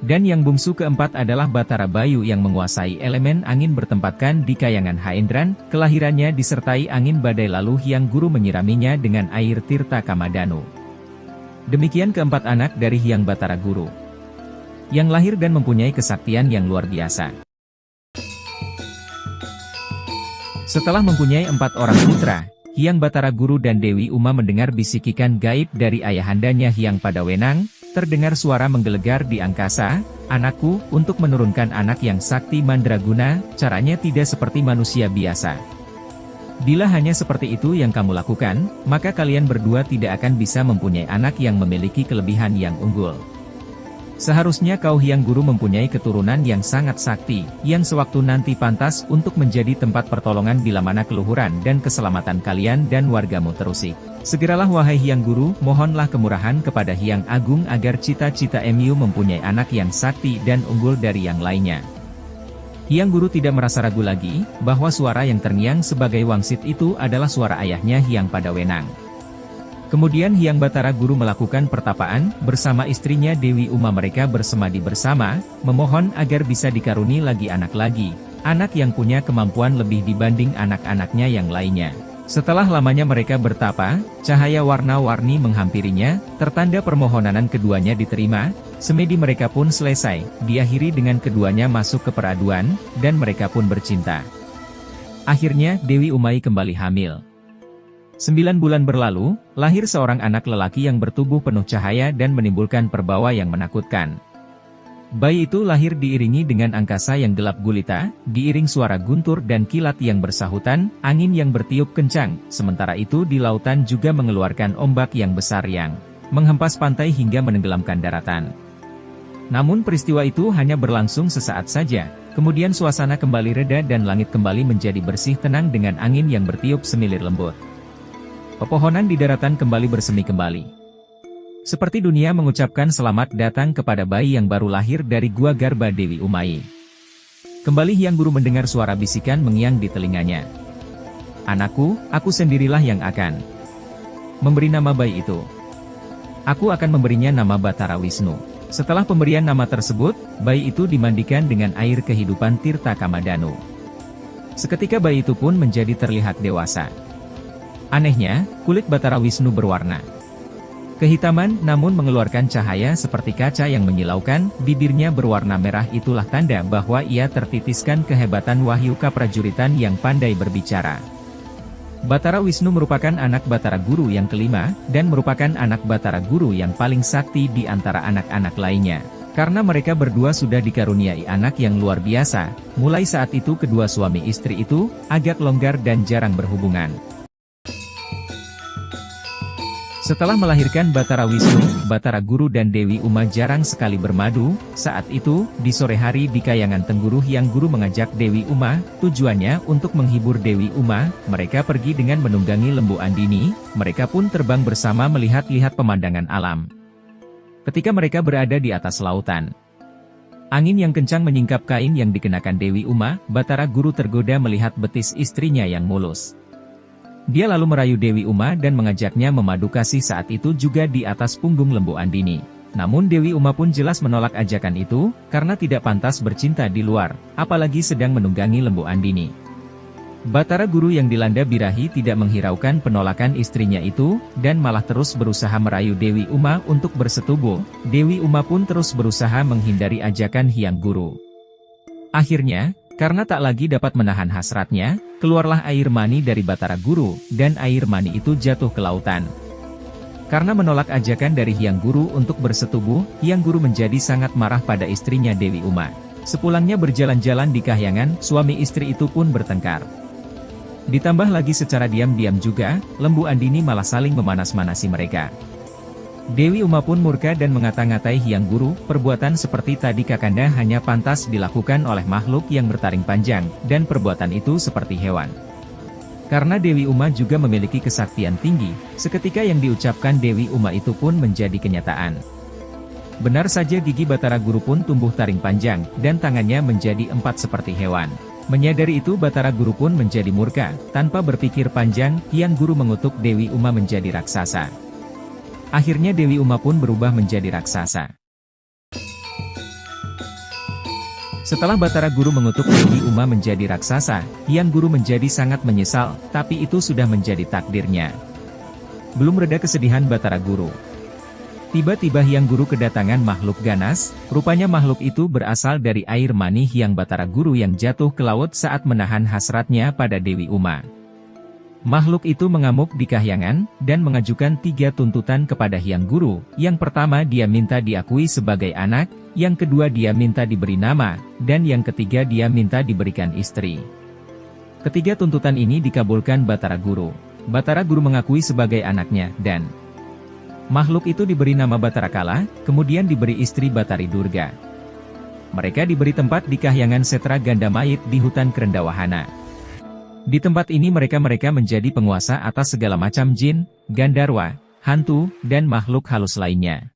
Dan yang bungsu keempat adalah Batara Bayu yang menguasai elemen angin bertempatkan di Kayangan Haendran, kelahirannya disertai angin badai lalu Hyang Guru menyiraminya dengan air Tirta Kamadanu. Demikian keempat anak dari Hyang Batara Guru, yang lahir dan mempunyai kesaktian yang luar biasa. Setelah mempunyai 4 orang putra, Hyang Batara Guru dan Dewi Uma mendengar bisikikan gaib dari ayahandanya Hyang Padawenang. Terdengar suara menggelegar di angkasa, anakku, untuk menurunkan anak yang sakti mandraguna, caranya tidak seperti manusia biasa. Bila hanya seperti itu yang kamu lakukan, maka kalian berdua tidak akan bisa mempunyai anak yang memiliki kelebihan yang unggul. Seharusnya kau Hyang Guru mempunyai keturunan yang sangat sakti, yang sewaktu nanti pantas untuk menjadi tempat pertolongan bila mana keluhuran dan keselamatan kalian dan wargamu terusik. Segeralah wahai Hyang Guru, mohonlah kemurahan kepada Hyang Agung agar cita-cita Mu mempunyai anak yang sakti dan unggul dari yang lainnya. Hyang Guru tidak merasa ragu lagi, bahwa suara yang terngiang sebagai wangsit itu adalah suara ayahnya Hyang Padawenang. Kemudian Hyang Batara Guru melakukan pertapaan, bersama istrinya Dewi Uma mereka bersemadi bersama, memohon agar bisa dikaruni lagi anak yang punya kemampuan lebih dibanding anak-anaknya yang lainnya. Setelah lamanya mereka bertapa, cahaya warna-warni menghampirinya, tertanda permohonan keduanya diterima, semedi mereka pun selesai, diakhiri dengan keduanya masuk ke peraduan, dan mereka pun bercinta. Akhirnya, Dewi Umayi kembali hamil. 9 bulan berlalu, lahir seorang anak lelaki yang bertubuh penuh cahaya dan menimbulkan perbawa yang menakutkan. Bayi itu lahir diiringi dengan angkasa yang gelap gulita, diiring suara guntur dan kilat yang bersahutan, angin yang bertiup kencang, sementara itu di lautan juga mengeluarkan ombak yang besar yang menghempas pantai hingga menenggelamkan daratan. Namun peristiwa itu hanya berlangsung sesaat saja, kemudian suasana kembali reda dan langit kembali menjadi bersih tenang dengan angin yang bertiup semilir lembut. Pepohonan di daratan kembali bersemi kembali. Seperti dunia mengucapkan selamat datang kepada bayi yang baru lahir dari gua garba Dewi Umayi. Kembali Hyang Guru mendengar suara bisikan mengiang di telinganya. Anakku, aku sendirilah yang akan memberi nama bayi itu. Aku akan memberinya nama Batara Wisnu. Setelah pemberian nama tersebut, bayi itu dimandikan dengan air kehidupan Tirta Kamadanu. Seketika bayi itu pun menjadi terlihat dewasa. Anehnya, kulit Batara Wisnu berwarna kehitaman namun mengeluarkan cahaya seperti kaca yang menyilaukan, bibirnya berwarna merah, itulah tanda bahwa ia tertitiskan kehebatan wahyu kaprajuritan yang pandai berbicara. Batara Wisnu merupakan anak Batara Guru yang kelima, dan merupakan anak Batara Guru yang paling sakti di antara anak-anak lainnya. Karena mereka berdua sudah dikaruniai anak yang luar biasa, mulai saat itu kedua suami istri itu agak longgar dan jarang berhubungan. Setelah melahirkan Batara Wisnu, Batara Guru dan Dewi Uma jarang sekali bermadu. Saat itu, di sore hari di Kahyangan Tengguru, Hyang Guru mengajak Dewi Uma, tujuannya untuk menghibur Dewi Uma. Mereka pergi dengan menunggangi Lembu Andini, mereka pun terbang bersama melihat-lihat pemandangan alam. Ketika mereka berada di atas lautan, angin yang kencang menyingkap kain yang dikenakan Dewi Uma. Batara Guru tergoda melihat betis istrinya yang mulus. Dia lalu merayu Dewi Uma dan mengajaknya memadu kasih saat itu juga di atas punggung Lembu Andini. Namun Dewi Uma pun jelas menolak ajakan itu, karena tidak pantas bercinta di luar, apalagi sedang menunggangi Lembu Andini. Batara Guru yang dilanda birahi tidak menghiraukan penolakan istrinya itu, dan malah terus berusaha merayu Dewi Uma untuk bersetubuh. Dewi Uma pun terus berusaha menghindari ajakan Hyang Guru. Akhirnya, karena tak lagi dapat menahan hasratnya, keluarlah air mani dari Batara Guru, dan air mani itu jatuh ke lautan. Karena menolak ajakan dari Hyang Guru untuk bersetubuh, Hyang Guru menjadi sangat marah pada istrinya Dewi Uma. Sepulangnya berjalan-jalan di Kahyangan, suami istri itu pun bertengkar. Ditambah lagi secara diam-diam juga, Lembu Andini malah saling memanas-manasi mereka. Dewi Uma pun murka dan mengata-ngatai Hyang Guru, perbuatan seperti tadi Kakanda hanya pantas dilakukan oleh makhluk yang bertaring panjang, dan perbuatan itu seperti hewan. Karena Dewi Uma juga memiliki kesaktian tinggi, seketika yang diucapkan Dewi Uma itu pun menjadi kenyataan. Benar saja gigi Batara Guru pun tumbuh taring panjang, dan tangannya menjadi 4 seperti hewan. Menyadari itu Batara Guru pun menjadi murka, tanpa berpikir panjang, Hyang Guru mengutuk Dewi Uma menjadi raksasa. Akhirnya Dewi Uma pun berubah menjadi raksasa. Setelah Batara Guru mengutuk Dewi Uma menjadi raksasa, Hyang Guru menjadi sangat menyesal, tapi itu sudah menjadi takdirnya. Belum reda kesedihan Batara Guru, tiba-tiba Hyang Guru kedatangan makhluk ganas. Rupanya makhluk itu berasal dari air mani Hyang Batara Guru yang jatuh ke laut saat menahan hasratnya pada Dewi Uma. Makhluk itu mengamuk di Kahyangan, dan mengajukan 3 tuntutan kepada Hyang Guru. Yang pertama dia minta diakui sebagai anak, yang kedua dia minta diberi nama, dan yang ketiga dia minta diberikan istri. Ketiga tuntutan ini dikabulkan Batara Guru. Batara Guru mengakui sebagai anaknya, dan makhluk itu diberi nama Batara Kala, kemudian diberi istri Batari Durga. Mereka diberi tempat di Kahyangan Setra Gandamait di hutan Kerendawahana. Di tempat ini mereka menjadi penguasa atas segala macam jin, gandarwa, hantu, dan makhluk halus lainnya.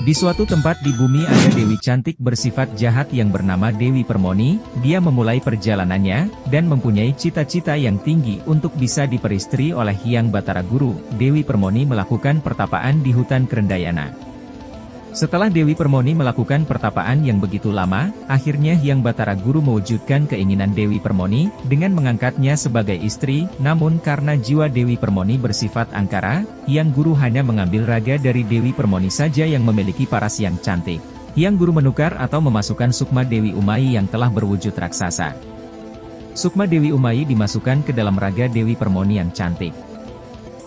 Di suatu tempat di bumi ada dewi cantik bersifat jahat yang bernama Dewi Permoni. Dia memulai perjalanannya, dan mempunyai cita-cita yang tinggi untuk bisa diperistri oleh Hyang Batara Guru. Dewi Permoni melakukan pertapaan di hutan Kerendayana. Setelah Dewi Permoni melakukan pertapaan yang begitu lama, akhirnya Hyang Batara Guru mewujudkan keinginan Dewi Permoni, dengan mengangkatnya sebagai istri. Namun karena jiwa Dewi Permoni bersifat angkara, Hyang Guru hanya mengambil raga dari Dewi Permoni saja yang memiliki paras yang cantik. Hyang Guru menukar atau memasukkan sukma Dewi Umayi yang telah berwujud raksasa. Sukma Dewi Umayi dimasukkan ke dalam raga Dewi Permoni yang cantik.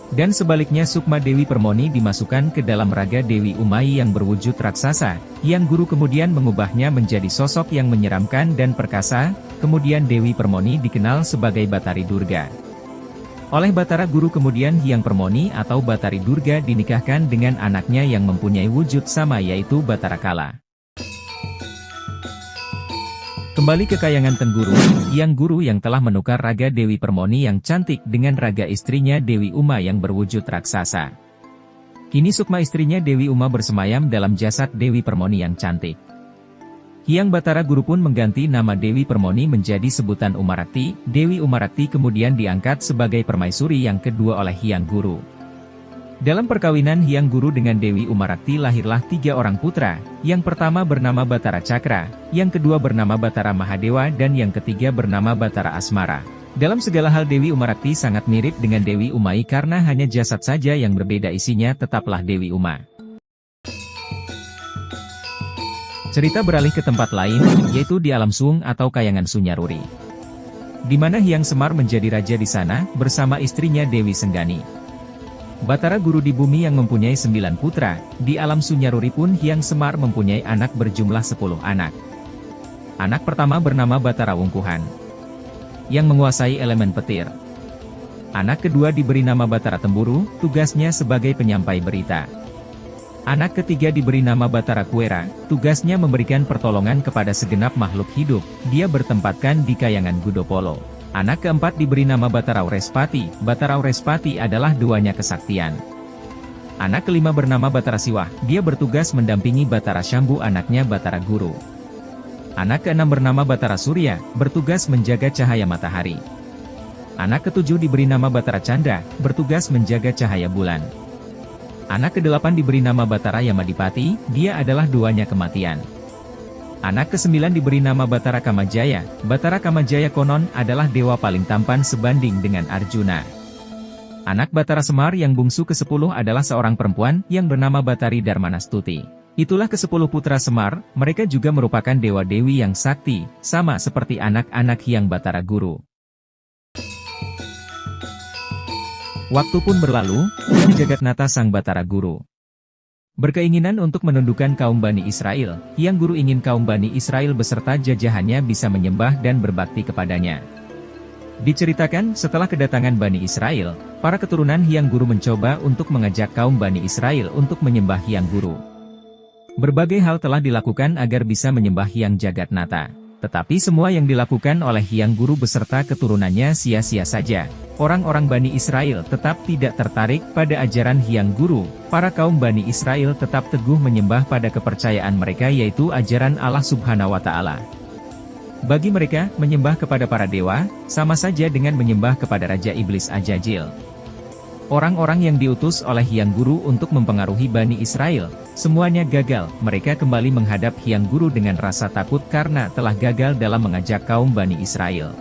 Dan sebaliknya sukma Dewi Permoni dimasukkan ke dalam raga Dewi Umayi yang berwujud raksasa. Hyang Guru kemudian mengubahnya menjadi sosok yang menyeramkan dan perkasa. Kemudian Dewi Permoni dikenal sebagai Batari Durga. Oleh Batara Guru kemudian Hyang Permoni atau Batari Durga dinikahkan dengan anaknya yang mempunyai wujud sama yaitu Batara Kala. Kembali ke Kahyangan Tengguru, Hyang Guru yang telah menukar raga Dewi Permoni yang cantik dengan raga istrinya Dewi Uma yang berwujud raksasa. Kini sukma istrinya Dewi Uma bersemayam dalam jasad Dewi Permoni yang cantik. Hyang Batara Guru pun mengganti nama Dewi Permoni menjadi sebutan Umarakti. Dewi Umarakti kemudian diangkat sebagai permaisuri yang kedua oleh Hyang Guru. Dalam perkawinan Hyang Guru dengan Dewi Umarakti lahirlah 3 orang putra, yang pertama bernama Batara Cakra, yang kedua bernama Batara Mahadewa dan yang ketiga bernama Batara Asmara. Dalam segala hal Dewi Umarakti sangat mirip dengan Dewi Umai karena hanya jasad saja yang berbeda, isinya tetaplah Dewi Uma. Cerita beralih ke tempat lain, yaitu di Alam Sung atau Kayangan Sunyaruri, di mana Hyang Semar menjadi raja di sana, bersama istrinya Dewi Senggani. Batara Guru di bumi yang mempunyai 9 putra, di Alam Sunyaruri pun Hyang Semar mempunyai anak berjumlah 10 anak. Anak pertama bernama Batara Wungkuhan, yang menguasai elemen petir. Anak kedua diberi nama Batara Temburu, tugasnya sebagai penyampai berita. Anak ketiga diberi nama Batara Kuera, tugasnya memberikan pertolongan kepada segenap makhluk hidup, dia bertempatkan di Kayangan Gudopolo. Anak keempat diberi nama Batara Urespati, Batara Urespati adalah duanya kesaktian. Anak kelima bernama Batara Siwah, dia bertugas mendampingi Batara Syambu anaknya Batara Guru. Anak keenam bernama Batara Surya, bertugas menjaga cahaya matahari. Anak ketujuh diberi nama Batara Chandra, bertugas menjaga cahaya bulan. Anak ke-8 diberi nama Batara Yamadipati, dia adalah duanya kematian. Anak ke-9 diberi nama Batara Kamajaya, Batara Kamajaya konon adalah dewa paling tampan sebanding dengan Arjuna. Anak Batara Semar yang bungsu ke-10 adalah seorang perempuan yang bernama Batari Darmanastuti. Itulah ke-10 putra Semar, mereka juga merupakan dewa-dewi yang sakti, sama seperti anak-anak Hyang Batara Guru. Waktu pun berlalu, Jagatnata sang Batara Guru berkeinginan untuk menundukkan kaum Bani Israel. Hyang Guru ingin kaum Bani Israel beserta jajahannya bisa menyembah dan berbakti kepadanya. Diceritakan, setelah kedatangan Bani Israel, para keturunan Hyang Guru mencoba untuk mengajak kaum Bani Israel untuk menyembah Hyang Guru. Berbagai hal telah dilakukan agar bisa menyembah Hyang Jagatnata. Tetapi semua yang dilakukan oleh Hyang Guru beserta keturunannya sia-sia saja. Orang-orang Bani Israel tetap tidak tertarik pada ajaran Hyang Guru. Para kaum Bani Israel tetap teguh menyembah pada kepercayaan mereka, yaitu ajaran Allah Subhanahu wa Ta'ala. Bagi mereka, menyembah kepada para dewa sama saja dengan menyembah kepada Raja Iblis Ajajil. Orang-orang yang diutus oleh Hyang Guru untuk mempengaruhi Bani Israel, semuanya gagal. Mereka kembali menghadap Hyang Guru dengan rasa takut karena telah gagal dalam mengajak kaum Bani Israel.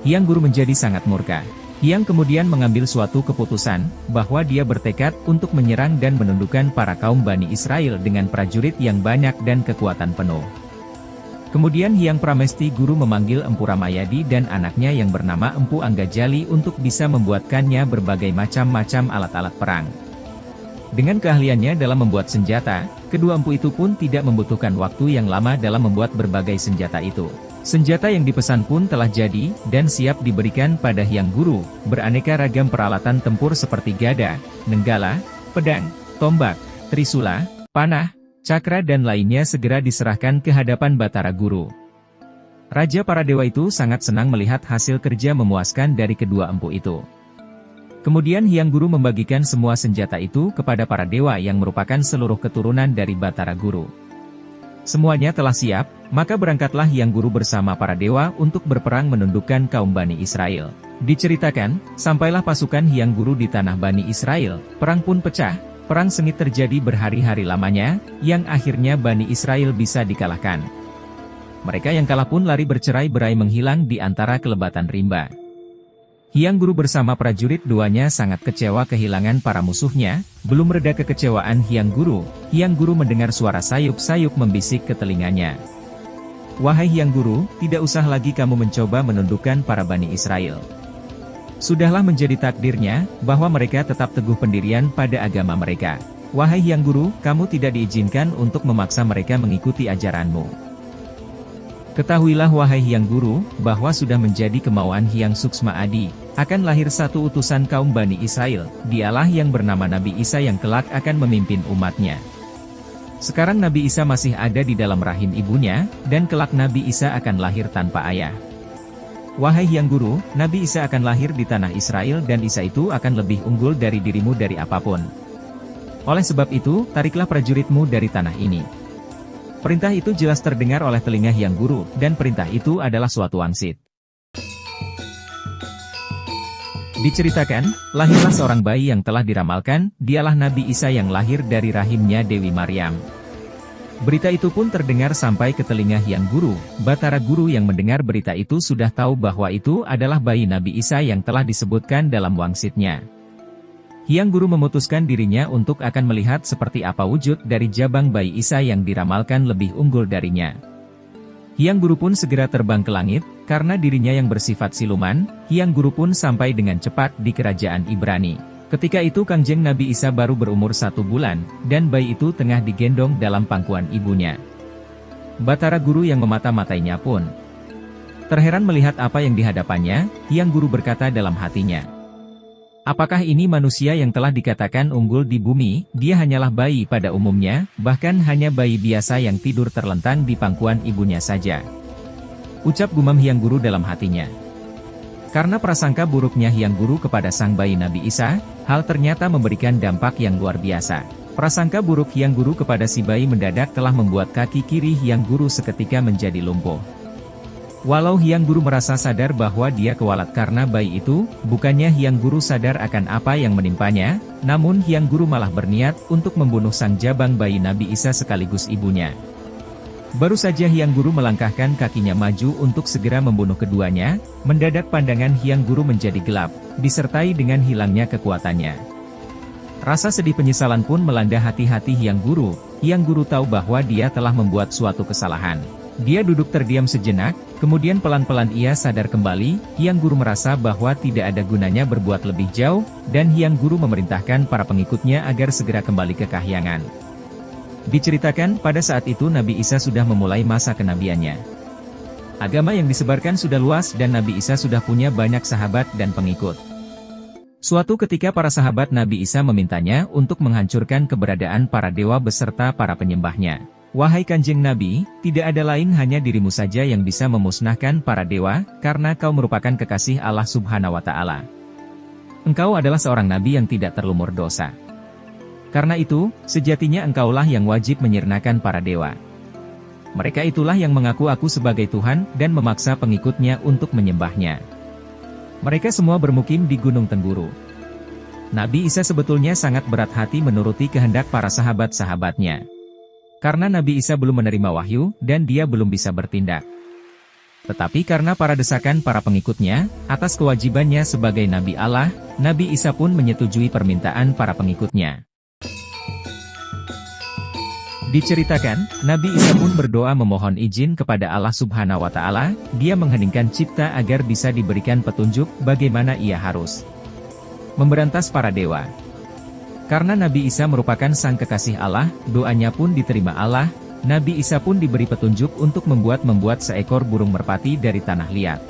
Hyang Guru menjadi sangat murka. Hyang kemudian mengambil suatu keputusan, bahwa dia bertekad untuk menyerang dan menundukkan para kaum Bani Israel dengan prajurit yang banyak dan kekuatan penuh. Kemudian Hyang Pramesti Guru memanggil Empu Ramayadi dan anaknya yang bernama Empu Anggajali untuk bisa membuatkannya berbagai macam-macam alat-alat perang. Dengan keahliannya dalam membuat senjata, kedua empu itu pun tidak membutuhkan waktu yang lama dalam membuat berbagai senjata itu. Senjata yang dipesan pun telah jadi, dan siap diberikan pada Hyang Guru, beraneka ragam peralatan tempur seperti gada, nenggala, pedang, tombak, trisula, panah, cakra dan lainnya segera diserahkan ke hadapan Batara Guru. Raja para dewa itu sangat senang melihat hasil kerja memuaskan dari kedua empu itu. Kemudian Hyang Guru membagikan semua senjata itu kepada para dewa yang merupakan seluruh keturunan dari Batara Guru. Semuanya telah siap, maka berangkatlah Hyang Guru bersama para dewa untuk berperang menundukkan kaum Bani Israel. Diceritakan, sampailah pasukan Hyang Guru di tanah Bani Israel, perang pun pecah, perang sengit terjadi berhari-hari lamanya, yang akhirnya Bani Israel bisa dikalahkan. Mereka yang kalah pun lari bercerai-berai menghilang di antara kelebatan rimba. Hyang Guru bersama prajurit duanya sangat kecewa kehilangan para musuhnya. Belum reda kekecewaan Hyang Guru mendengar suara sayup-sayup membisik ke telinganya. "Wahai Hyang Guru, tidak usah lagi kamu mencoba menundukkan para Bani Israel. Sudahlah menjadi takdirnya, bahwa mereka tetap teguh pendirian pada agama mereka. Wahai Hyang Guru, kamu tidak diizinkan untuk memaksa mereka mengikuti ajaranmu. Ketahuilah wahai Hyang Guru, bahwa sudah menjadi kemauan Hyang Suksma Adi, akan lahir satu utusan kaum Bani Israel, dialah yang bernama Nabi Isa yang kelak akan memimpin umatnya. Sekarang Nabi Isa masih ada di dalam rahim ibunya, dan kelak Nabi Isa akan lahir tanpa ayah. Wahai Hyang Guru, Nabi Isa akan lahir di tanah Israel dan Isa itu akan lebih unggul dari dirimu dari apapun. Oleh sebab itu, tariklah prajuritmu dari tanah ini." Perintah itu jelas terdengar oleh telinga Hyang Guru, dan perintah itu adalah suatu wangsit. Diceritakan, lahirlah seorang bayi yang telah diramalkan, dialah Nabi Isa yang lahir dari rahimnya Dewi Maryam. Berita itu pun terdengar sampai ke telinga Hyang Guru. Batara Guru yang mendengar berita itu sudah tahu bahwa itu adalah bayi Nabi Isa yang telah disebutkan dalam wangsitnya. Hyang Guru memutuskan dirinya untuk akan melihat seperti apa wujud dari jabang bayi Isa yang diramalkan lebih unggul darinya. Hyang Guru pun segera terbang ke langit, karena dirinya yang bersifat siluman. Hyang Guru pun sampai dengan cepat di kerajaan Ibrani. Ketika itu Kangjeng Nabi Isa baru berumur 1 bulan, dan bayi itu tengah digendong dalam pangkuan ibunya. Batara Guru yang memata-matainya pun terheran melihat apa yang dihadapannya. Hyang Guru berkata dalam hatinya, apakah ini manusia yang telah dikatakan unggul di bumi? Dia hanyalah bayi pada umumnya, bahkan hanya bayi biasa yang tidur terlentang di pangkuan ibunya saja. Ucap gumam Hyang Guru dalam hatinya. Karena prasangka buruknya Hyang Guru kepada sang bayi Nabi Isa, hal ternyata memberikan dampak yang luar biasa. Prasangka buruk Hyang Guru kepada si bayi mendadak telah membuat kaki kiri Hyang Guru seketika menjadi lumpuh. Walau Hyang Guru merasa sadar bahwa dia kewalat karena bayi itu, bukannya Hyang Guru sadar akan apa yang menimpanya, namun Hyang Guru malah berniat untuk membunuh sang jabang bayi Nabi Isa sekaligus ibunya. Baru saja Hyang Guru melangkahkan kakinya maju untuk segera membunuh keduanya, mendadak pandangan Hyang Guru menjadi gelap, disertai dengan hilangnya kekuatannya. Rasa sedih penyesalan pun melanda hati-hati Hyang Guru. Hyang Guru tahu bahwa dia telah membuat suatu kesalahan. Dia duduk terdiam sejenak, kemudian pelan-pelan ia sadar kembali. Hyang Guru merasa bahwa tidak ada gunanya berbuat lebih jauh, dan Hyang Guru memerintahkan para pengikutnya agar segera kembali ke kahyangan. Diceritakan, pada saat itu Nabi Isa sudah memulai masa kenabiannya. Agama yang disebarkan sudah luas dan Nabi Isa sudah punya banyak sahabat dan pengikut. Suatu ketika para sahabat Nabi Isa memintanya untuk menghancurkan keberadaan para dewa beserta para penyembahnya. Wahai Kanjeng Nabi, tidak ada lain hanya dirimu saja yang bisa memusnahkan para dewa, karena kau merupakan kekasih Allah Subhanahu wa Ta'ala. Engkau adalah seorang nabi yang tidak terlumur dosa. Karena itu, sejatinya engkaulah yang wajib menyirnakan para dewa. Mereka itulah yang mengaku aku sebagai Tuhan, dan memaksa pengikutnya untuk menyembahnya. Mereka semua bermukim di Gunung Tengguru. Nabi Isa sebetulnya sangat berat hati menuruti kehendak para sahabat-sahabatnya. Karena Nabi Isa belum menerima wahyu, dan dia belum bisa bertindak. Tetapi karena para desakan para pengikutnya, atas kewajibannya sebagai Nabi Allah, Nabi Isa pun menyetujui permintaan para pengikutnya. Diceritakan, Nabi Isa pun berdoa memohon izin kepada Allah Subhanahu wa Ta'ala. Dia mengheningkan cipta agar bisa diberikan petunjuk bagaimana ia harus memberantas para dewa. Karena Nabi Isa merupakan sang kekasih Allah, doanya pun diterima Allah. Nabi Isa pun diberi petunjuk untuk membuat seekor burung merpati dari tanah liat.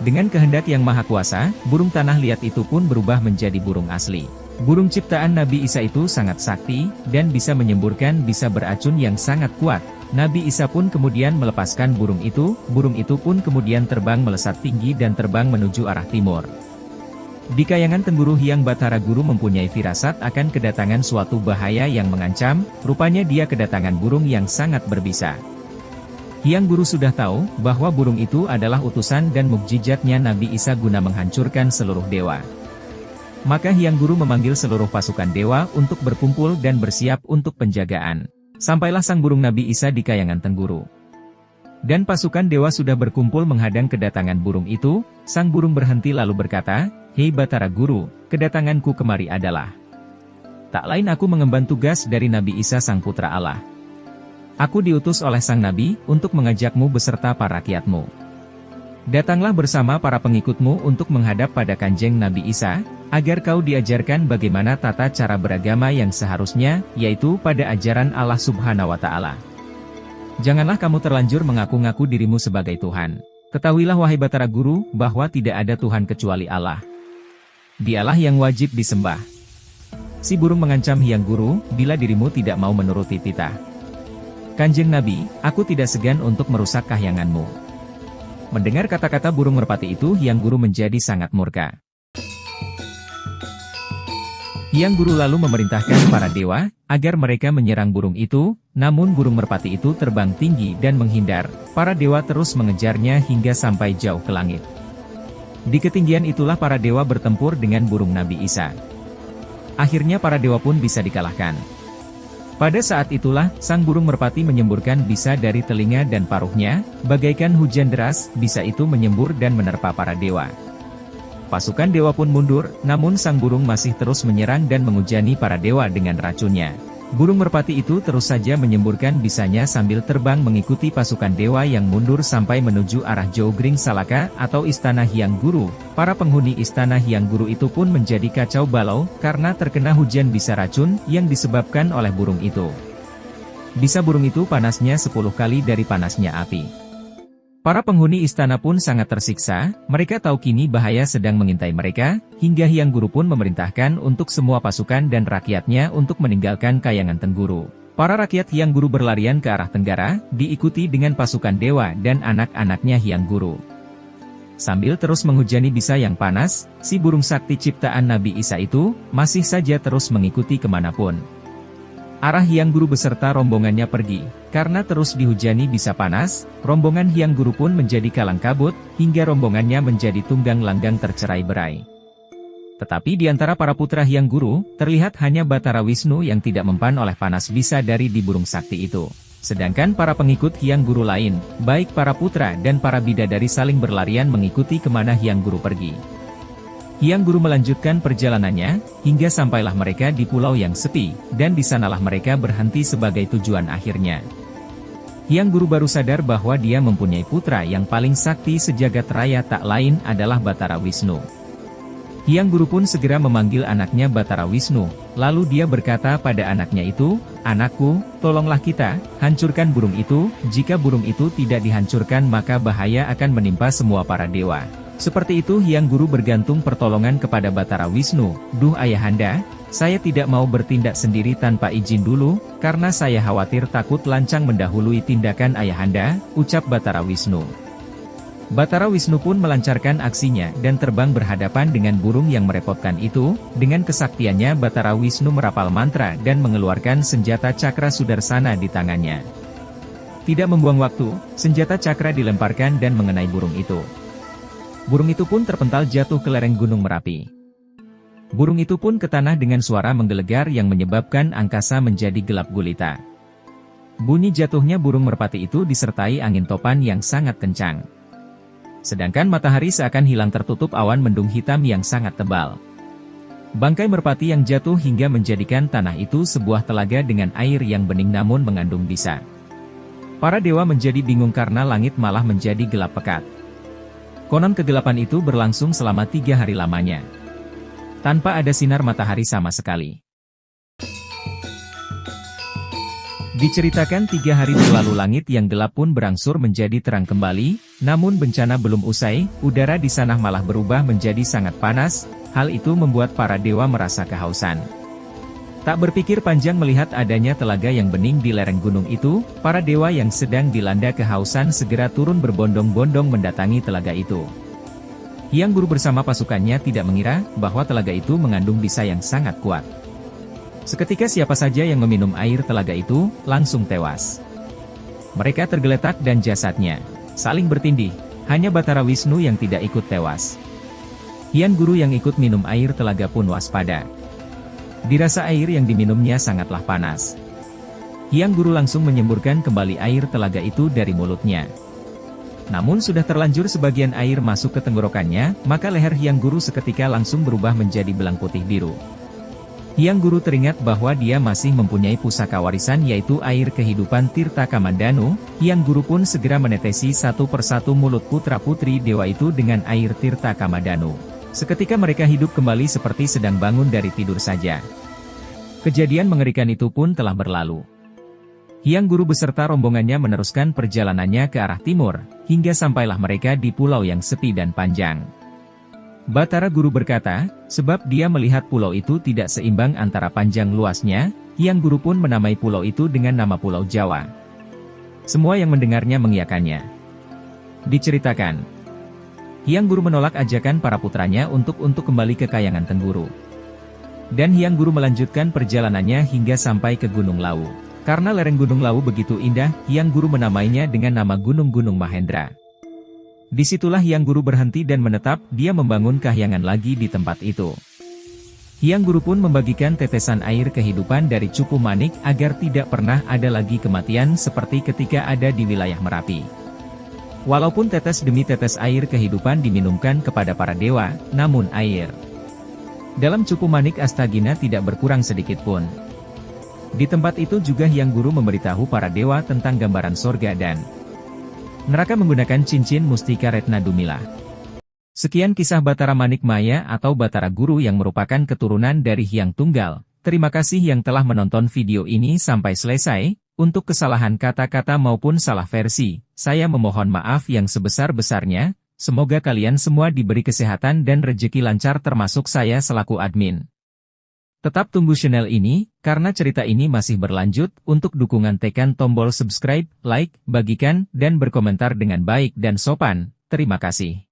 Dengan kehendak yang maha kuasa, burung tanah liat itu pun berubah menjadi burung asli. Burung ciptaan Nabi Isa itu sangat sakti, dan bisa menyemburkan bisa beracun yang sangat kuat. Nabi Isa pun kemudian melepaskan burung itu pun kemudian terbang melesat tinggi dan terbang menuju arah timur. Di kayangan Tengguru Hyang Batara Guru mempunyai firasat akan kedatangan suatu bahaya yang mengancam, rupanya dia kedatangan burung yang sangat berbisa. Hyang Guru sudah tahu, bahwa burung itu adalah utusan dan mukjizatnya Nabi Isa guna menghancurkan seluruh dewa. Maka Hyang Guru memanggil seluruh pasukan dewa untuk berkumpul dan bersiap untuk penjagaan. Sampailah sang burung Nabi Isa di kayangan Tengguru. Dan pasukan dewa sudah berkumpul menghadang kedatangan burung itu. Sang burung berhenti lalu berkata, "Hei Batara Guru, kedatanganku kemari adalah tak lain aku mengemban tugas dari Nabi Isa sang putra Allah. Aku diutus oleh sang Nabi untuk mengajakmu beserta para rakyatmu. Datanglah bersama para pengikutmu untuk menghadap pada Kanjeng Nabi Isa, agar kau diajarkan bagaimana tata cara beragama yang seharusnya, yaitu pada ajaran Allah Subhanahu wa Ta'ala. Janganlah kamu terlanjur mengaku-ngaku dirimu sebagai Tuhan. Ketahuilah wahai Batara Guru, bahwa tidak ada Tuhan kecuali Allah. Dialah yang wajib disembah." Si burung mengancam Hyang Guru, "Bila dirimu tidak mau menuruti titah Kanjeng Nabi, aku tidak segan untuk merusak kahyanganmu." Mendengar kata-kata burung merpati itu, Hyang Guru menjadi sangat murka. Hyang Guru lalu memerintahkan para dewa, agar mereka menyerang burung itu, namun burung merpati itu terbang tinggi dan menghindar. Para dewa terus mengejarnya hingga sampai jauh ke langit. Di ketinggian itulah para dewa bertempur dengan burung Nabi Isa. Akhirnya para dewa pun bisa dikalahkan. Pada saat itulah, sang burung merpati menyemburkan bisa dari telinga dan paruhnya, bagaikan hujan deras, bisa itu menyembur dan menerpa para dewa. Pasukan dewa pun mundur, namun sang burung masih terus menyerang dan menghujani para dewa dengan racunnya. Burung merpati itu terus saja menyemburkan bisanya sambil terbang mengikuti pasukan dewa yang mundur sampai menuju arah Jogring Salaka atau Istana Hyang Guru. Para penghuni Istana Hyang Guru itu pun menjadi kacau balau karena terkena hujan bisa racun yang disebabkan oleh burung itu. Bisa burung itu panasnya 10 kali dari panasnya api. Para penghuni istana pun sangat tersiksa, mereka tahu kini bahaya sedang mengintai mereka, hingga Hyang Guru pun memerintahkan untuk semua pasukan dan rakyatnya untuk meninggalkan Kayangan Tengguru. Para rakyat Hyang Guru berlarian ke arah tenggara, diikuti dengan pasukan dewa dan anak-anaknya Hyang Guru. Sambil terus menghujani bisa yang panas, si burung sakti ciptaan Nabi Isa itu, masih saja terus mengikuti kemanapun arah Hyang Guru beserta rombongannya pergi. Karena terus dihujani bisa panas, rombongan Hyang Guru pun menjadi kalang kabut, hingga rombongannya menjadi tunggang langgang tercerai-berai. Tetapi di antara para putra Hyang Guru, terlihat hanya Batara Wisnu yang tidak mempan oleh panas bisa dari di burung sakti itu. Sedangkan para pengikut Hyang Guru lain, baik para putra dan para bidadari saling berlarian mengikuti kemana Hyang Guru pergi. Hyang Guru melanjutkan perjalanannya, hingga sampailah mereka di pulau yang sepi, dan di sanalah mereka berhenti sebagai tujuan akhirnya. Hyang Guru baru sadar bahwa dia mempunyai putra yang paling sakti sejagat raya tak lain adalah Batara Wisnu. Hyang Guru pun segera memanggil anaknya Batara Wisnu, lalu dia berkata pada anaknya itu, "Anakku, tolonglah kita, hancurkan burung itu, jika burung itu tidak dihancurkan maka bahaya akan menimpa semua para dewa." Seperti itu Hyang Guru bergantung pertolongan kepada Batara Wisnu. "Duh Ayahanda, saya tidak mau bertindak sendiri tanpa izin dulu, karena saya khawatir takut lancang mendahului tindakan Ayahanda," ucap Batara Wisnu. Batara Wisnu pun melancarkan aksinya dan terbang berhadapan dengan burung yang merepotkan itu. Dengan kesaktiannya Batara Wisnu merapal mantra dan mengeluarkan senjata cakra sudarsana di tangannya. Tidak membuang waktu, senjata cakra dilemparkan dan mengenai burung itu. Burung itu pun terpental jatuh ke lereng Gunung Merapi. Burung itu pun ke tanah dengan suara menggelegar yang menyebabkan angkasa menjadi gelap gulita. Bunyi jatuhnya burung merpati itu disertai angin topan yang sangat kencang. Sedangkan matahari seakan hilang tertutup awan mendung hitam yang sangat tebal. Bangkai merpati yang jatuh hingga menjadikan tanah itu sebuah telaga dengan air yang bening namun mengandung bisa. Para dewa menjadi bingung karena langit malah menjadi gelap pekat. Konon kegelapan itu berlangsung selama 3 hari lamanya, tanpa ada sinar matahari sama sekali. Diceritakan 3 hari berlalu langit yang gelap pun berangsur menjadi terang kembali, namun bencana belum usai, udara di sana malah berubah menjadi sangat panas, hal itu membuat para dewa merasa kehausan. Tak berpikir panjang melihat adanya telaga yang bening di lereng gunung itu, para dewa yang sedang dilanda kehausan segera turun berbondong-bondong mendatangi telaga itu. Hyang Guru bersama pasukannya tidak mengira bahwa telaga itu mengandung bisa yang sangat kuat. Seketika siapa saja yang meminum air telaga itu, langsung tewas. Mereka tergeletak dan jasadnya saling bertindih, hanya Batara Wisnu yang tidak ikut tewas. Hyang Guru yang ikut minum air telaga pun waspada. Dirasa air yang diminumnya sangatlah panas. Hyang Guru langsung menyemburkan kembali air telaga itu dari mulutnya. Namun sudah terlanjur sebagian air masuk ke tenggorokannya, maka leher Hyang Guru seketika langsung berubah menjadi belang putih biru. Hyang Guru teringat bahwa dia masih mempunyai pusaka warisan yaitu air kehidupan Tirta Kamandanu. Hyang Guru pun segera menetesi satu persatu mulut putra-putri dewa itu dengan air Tirta Kamandanu. Seketika mereka hidup kembali seperti sedang bangun dari tidur saja. Kejadian mengerikan itu pun telah berlalu. Hyang Guru beserta rombongannya meneruskan perjalanannya ke arah timur, hingga sampailah mereka di pulau yang sepi dan panjang. Batara Guru berkata, sebab dia melihat pulau itu tidak seimbang antara panjang luasnya, Hyang Guru pun menamai pulau itu dengan nama Pulau Jawa. Semua yang mendengarnya mengiyakannya. Diceritakan, Hyang Guru menolak ajakan para putranya untuk kembali ke Kayangan Tengguru. Dan Hyang Guru melanjutkan perjalanannya hingga sampai ke Gunung Lawu. Karena lereng Gunung Lawu begitu indah, Hyang Guru menamainya dengan nama Gunung-Gunung Mahendra. Disitulah Hyang Guru berhenti dan menetap, dia membangun kahyangan lagi di tempat itu. Hyang Guru pun membagikan tetesan air kehidupan dari Cupu Manik agar tidak pernah ada lagi kematian seperti ketika ada di wilayah Merapi. Walaupun tetes demi tetes air kehidupan diminumkan kepada para dewa, namun air dalam Cupu Manik Astagina tidak berkurang sedikit pun. Di tempat itu juga Hyang Guru memberitahu para dewa tentang gambaran sorga dan neraka menggunakan cincin mustika Retna Dumila. Sekian kisah Batara Manik Maya atau Batara Guru yang merupakan keturunan dari Hyang Tunggal. Terima kasih yang telah menonton video ini sampai selesai. Untuk kesalahan kata-kata maupun salah versi, saya memohon maaf yang sebesar-besarnya. Semoga kalian semua diberi kesehatan dan rezeki lancar termasuk saya selaku admin. Tetap tunggu channel ini, karena cerita ini masih berlanjut. Untuk dukungan tekan tombol subscribe, like, bagikan, dan berkomentar dengan baik dan sopan. Terima kasih.